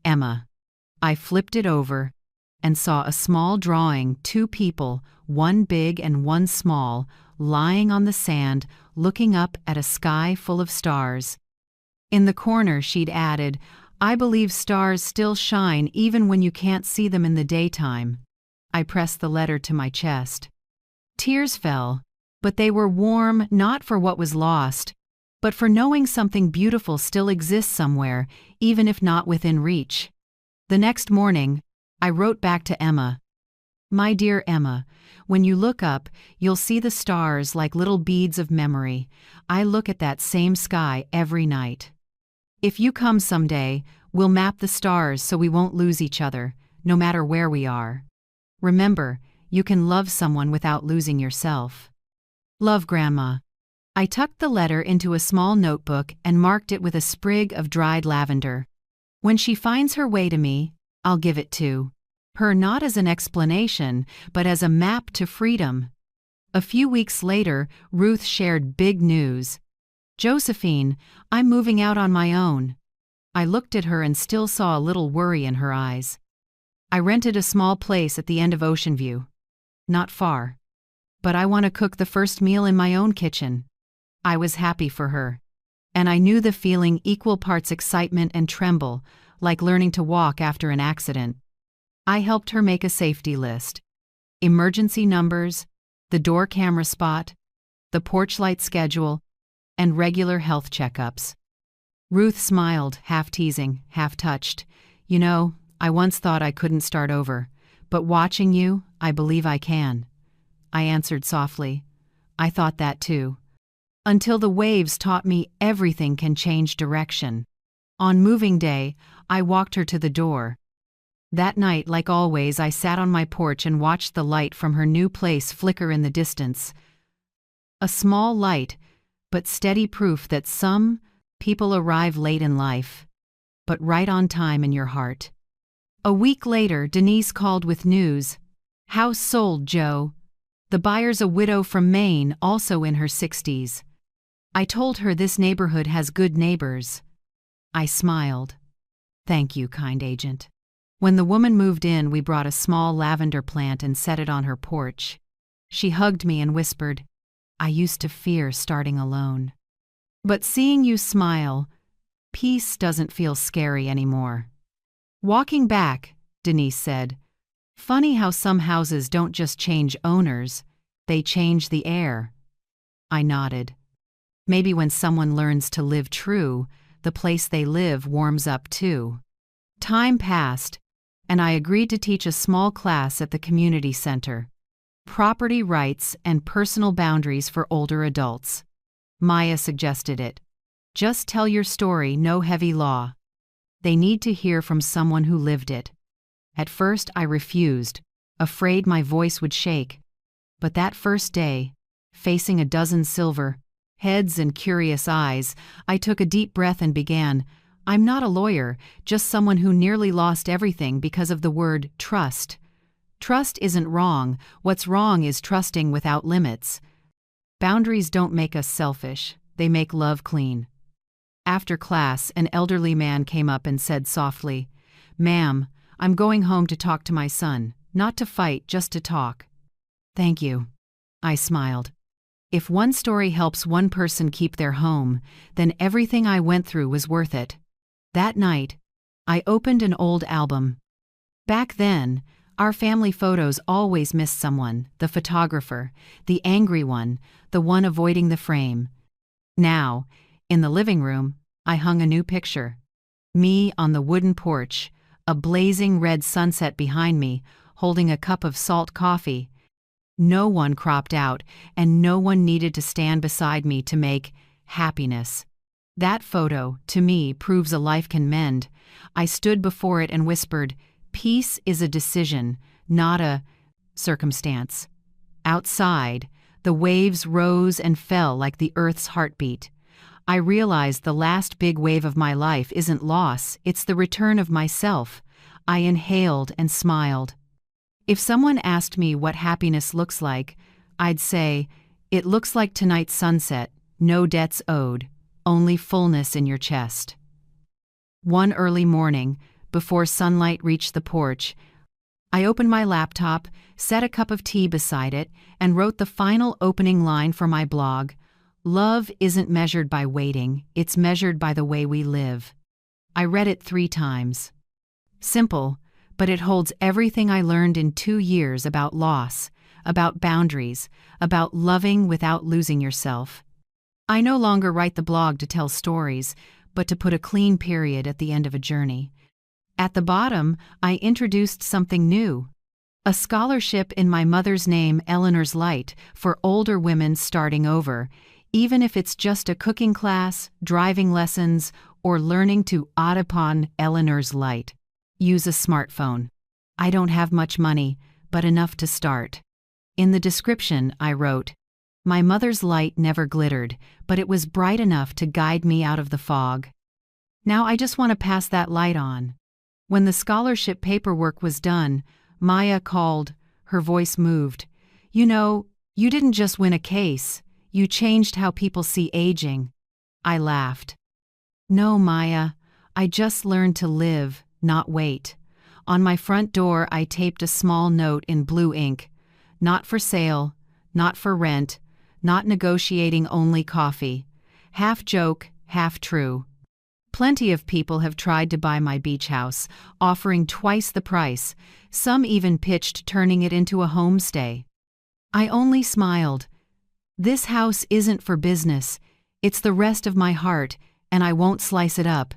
Emma." I flipped it over and saw a small drawing, 2 people, one big and one small, lying on the sand, looking up at a sky full of stars. In the corner she'd added, "I believe stars still shine even when you can't see them in the daytime." I pressed the letter to my chest. Tears fell, but they were warm not for what was lost, but for knowing something beautiful still exists somewhere, even if not within reach. The next morning, I wrote back to Emma. "My dear Emma, when you look up, you'll see the stars like little beads of memory. I look at that same sky every night. If you come someday, we'll map the stars so we won't lose each other, no matter where we are. Remember, you can love someone without losing yourself. Love, Grandma." I tucked the letter into a small notebook and marked it with a sprig of dried lavender. When she finds her way to me, I'll give it to her, not as an explanation, but as a map to freedom. A few weeks later, Ruth shared big news. "Josephine, I'm moving out on my own." I looked at her and still saw a little worry in her eyes. "I rented a small place at the end of Ocean View. Not far. But I want to cook the first meal in my own kitchen." I was happy for her. And I knew the feeling, equal parts excitement and tremble, like learning to walk after an accident. I helped her make a safety list. Emergency numbers, the door camera spot, the porch light schedule, and regular health checkups. Ruth smiled, half teasing, half touched. "You know, I once thought I couldn't start over, but watching you, I believe I can." I answered softly. "I thought that too. Until the waves taught me everything can change direction." On moving day, I walked her to the door. That night, like always, I sat on my porch and watched the light from her new place flicker in the distance. A small light, but steady proof that some people arrive late in life, but right on time in your heart. A week later, Denise called with news. "House sold, Joe. The buyer's a widow from Maine, also in her 60s. I told her this neighborhood has good neighbors." I smiled. "Thank you, kind agent." When the woman moved in, we brought a small lavender plant and set it on her porch. She hugged me and whispered, "I used to fear starting alone. But seeing you smile, peace doesn't feel scary anymore." Walking back, Denise said, "Funny how some houses don't just change owners, they change the air." I nodded. Maybe when someone learns to live true, the place they live warms up too. Time passed, and I agreed to teach a small class at the community center. Property rights and personal boundaries for older adults. Maya suggested it. Just tell your story, no heavy law. They need to hear from someone who lived it. At first I refused, afraid my voice would shake. But that first day, facing a dozen silver heads and curious eyes, I took a deep breath and began. I'm not a lawyer, just someone who nearly lost everything because of the word trust. Trust isn't wrong. What's wrong is trusting without limits. Boundaries don't make us selfish. They make love clean. After class, an elderly man came up and said softly, "Ma'am, I'm going home to talk to my son. Not to fight, just to talk." "Thank you." I smiled. If one story helps one person keep their home, then everything I went through was worth it. That night, I opened an old album. Back then, our family photos always missed someone, the photographer, the angry one, the one avoiding the frame. Now, in the living room, I hung a new picture. Me on the wooden porch, a blazing red sunset behind me, holding a cup of salt coffee. No one cropped out, and no one needed to stand beside me to make happiness. That photo, to me, proves a life can mend. I stood before it and whispered, "Peace is a decision, not a circumstance." Outside, the waves rose and fell like the earth's heartbeat. I realized the last big wave of my life isn't loss, it's the return of myself. I inhaled and smiled. If someone asked me what happiness looks like, I'd say, it looks like tonight's sunset, no debts owed, only fullness in your chest. One early morning, before sunlight reached the porch, I opened my laptop, set a cup of tea beside it, and wrote the final opening line for my blog. Love isn't measured by waiting, it's measured by the way we live. I read it 3 times. Simple, but it holds everything I learned in 2 years about loss, about boundaries, about loving without losing yourself. I no longer write the blog to tell stories, but to put a clean period at the end of a journey. At the bottom, I introduced something new. A scholarship in my mother's name, Eleanor's Light, for older women starting over, even if it's just a cooking class, driving lessons, or learning to Audipon Eleanor's Light. Use a smartphone. I don't have much money, but enough to start. In the description, I wrote, "My mother's light never glittered, but it was bright enough to guide me out of the fog. Now I just want to pass that light on." When the scholarship paperwork was done, Maya called. Her voice moved. "You know, you didn't just win a case. You changed how people see aging." I laughed. "No, Maya, I just learned to live, not wait." On my front door, I taped a small note in blue ink. Not for sale, not for rent, not negotiating, only coffee. Half joke, half true. Plenty of people have tried to buy my beach house, offering twice the price. Some even pitched turning it into a homestay. I only smiled. This house isn't for business. It's the rest of my heart, and I won't slice it up.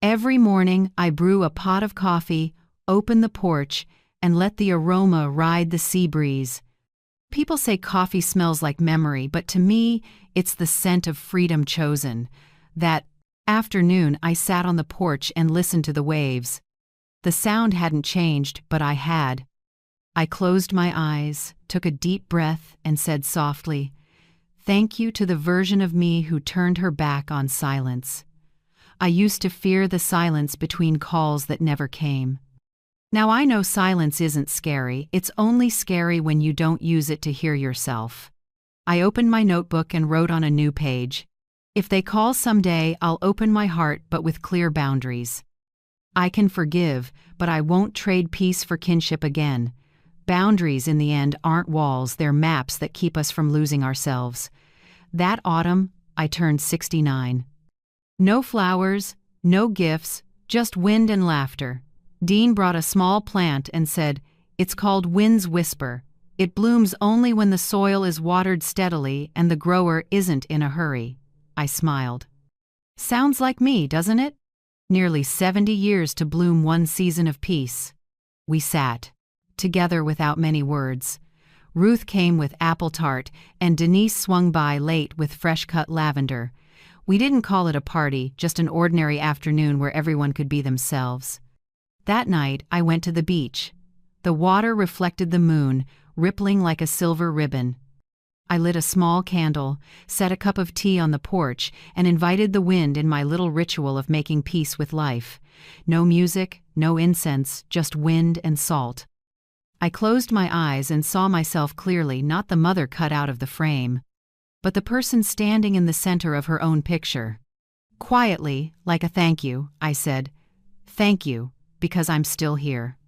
Every morning, I brew a pot of coffee, open the porch, and let the aroma ride the sea breeze. People say coffee smells like memory, but to me, it's the scent of freedom chosen. That afternoon, I sat on the porch and listened to the waves. The sound hadn't changed, but I had. I closed my eyes, took a deep breath, and said softly, "Thank you to the version of me who turned her back on silence." I used to fear the silence between calls that never came. Now I know silence isn't scary, it's only scary when you don't use it to hear yourself. I opened my notebook and wrote on a new page, "If they call someday, I'll open my heart but with clear boundaries." I can forgive, but I won't trade peace for kinship again. Boundaries in the end aren't walls, they're maps that keep us from losing ourselves. That autumn, I turned 69. No flowers, no gifts, just wind and laughter. Dean brought a small plant and said, "It's called Wind's Whisper. It blooms only when the soil is watered steadily and the grower isn't in a hurry." I smiled. Sounds like me, doesn't it? Nearly 70 years to bloom one season of peace. We sat, together without many words. Ruth came with apple tart, and Denise swung by late with fresh-cut lavender. We didn't call it a party, just an ordinary afternoon where everyone could be themselves. That night, I went to the beach. The water reflected the moon, rippling like a silver ribbon. I lit a small candle, set a cup of tea on the porch, and invited the wind in my little ritual of making peace with life. No music, no incense, just wind and salt. I closed my eyes and saw myself clearly, not the mother cut out of the frame, but the person standing in the center of her own picture. Quietly, like a thank you, I said, "Thank you, because I'm still here.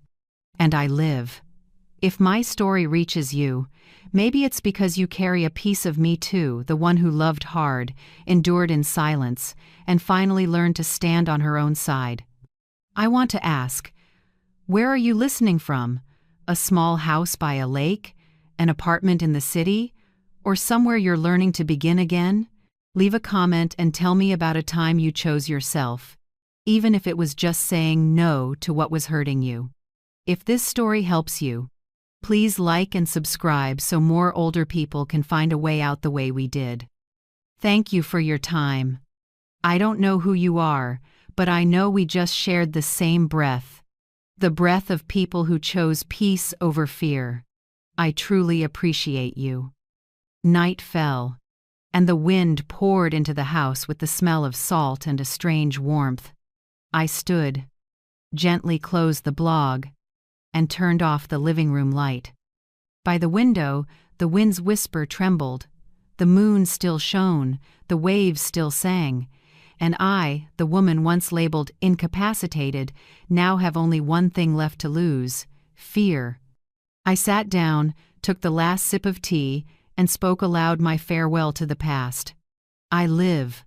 And I live." If my story reaches you, maybe it's because you carry a piece of me too, the one who loved hard, endured in silence, and finally learned to stand on her own side. I want to ask, where are you listening from? A small house by a lake? An apartment in the city? Or somewhere you're learning to begin again? Leave a comment and tell me about a time you chose yourself, even if it was just saying no to what was hurting you. If this story helps you, please like and subscribe so more older people can find a way out the way we did. Thank you for your time. I don't know who you are, but I know we just shared the same breath. The breath of people who chose peace over fear. I truly appreciate you. Night fell, and the wind poured into the house with the smell of salt and a strange warmth. I stood, gently closed the blog, and turned off the living room light. By the window, the wind's whisper trembled. The moon still shone, the waves still sang, and I, the woman once labeled incapacitated, now have only one thing left to lose: fear. I sat down, took the last sip of tea, and spoke aloud my farewell to the past. I live.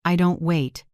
I don't wait.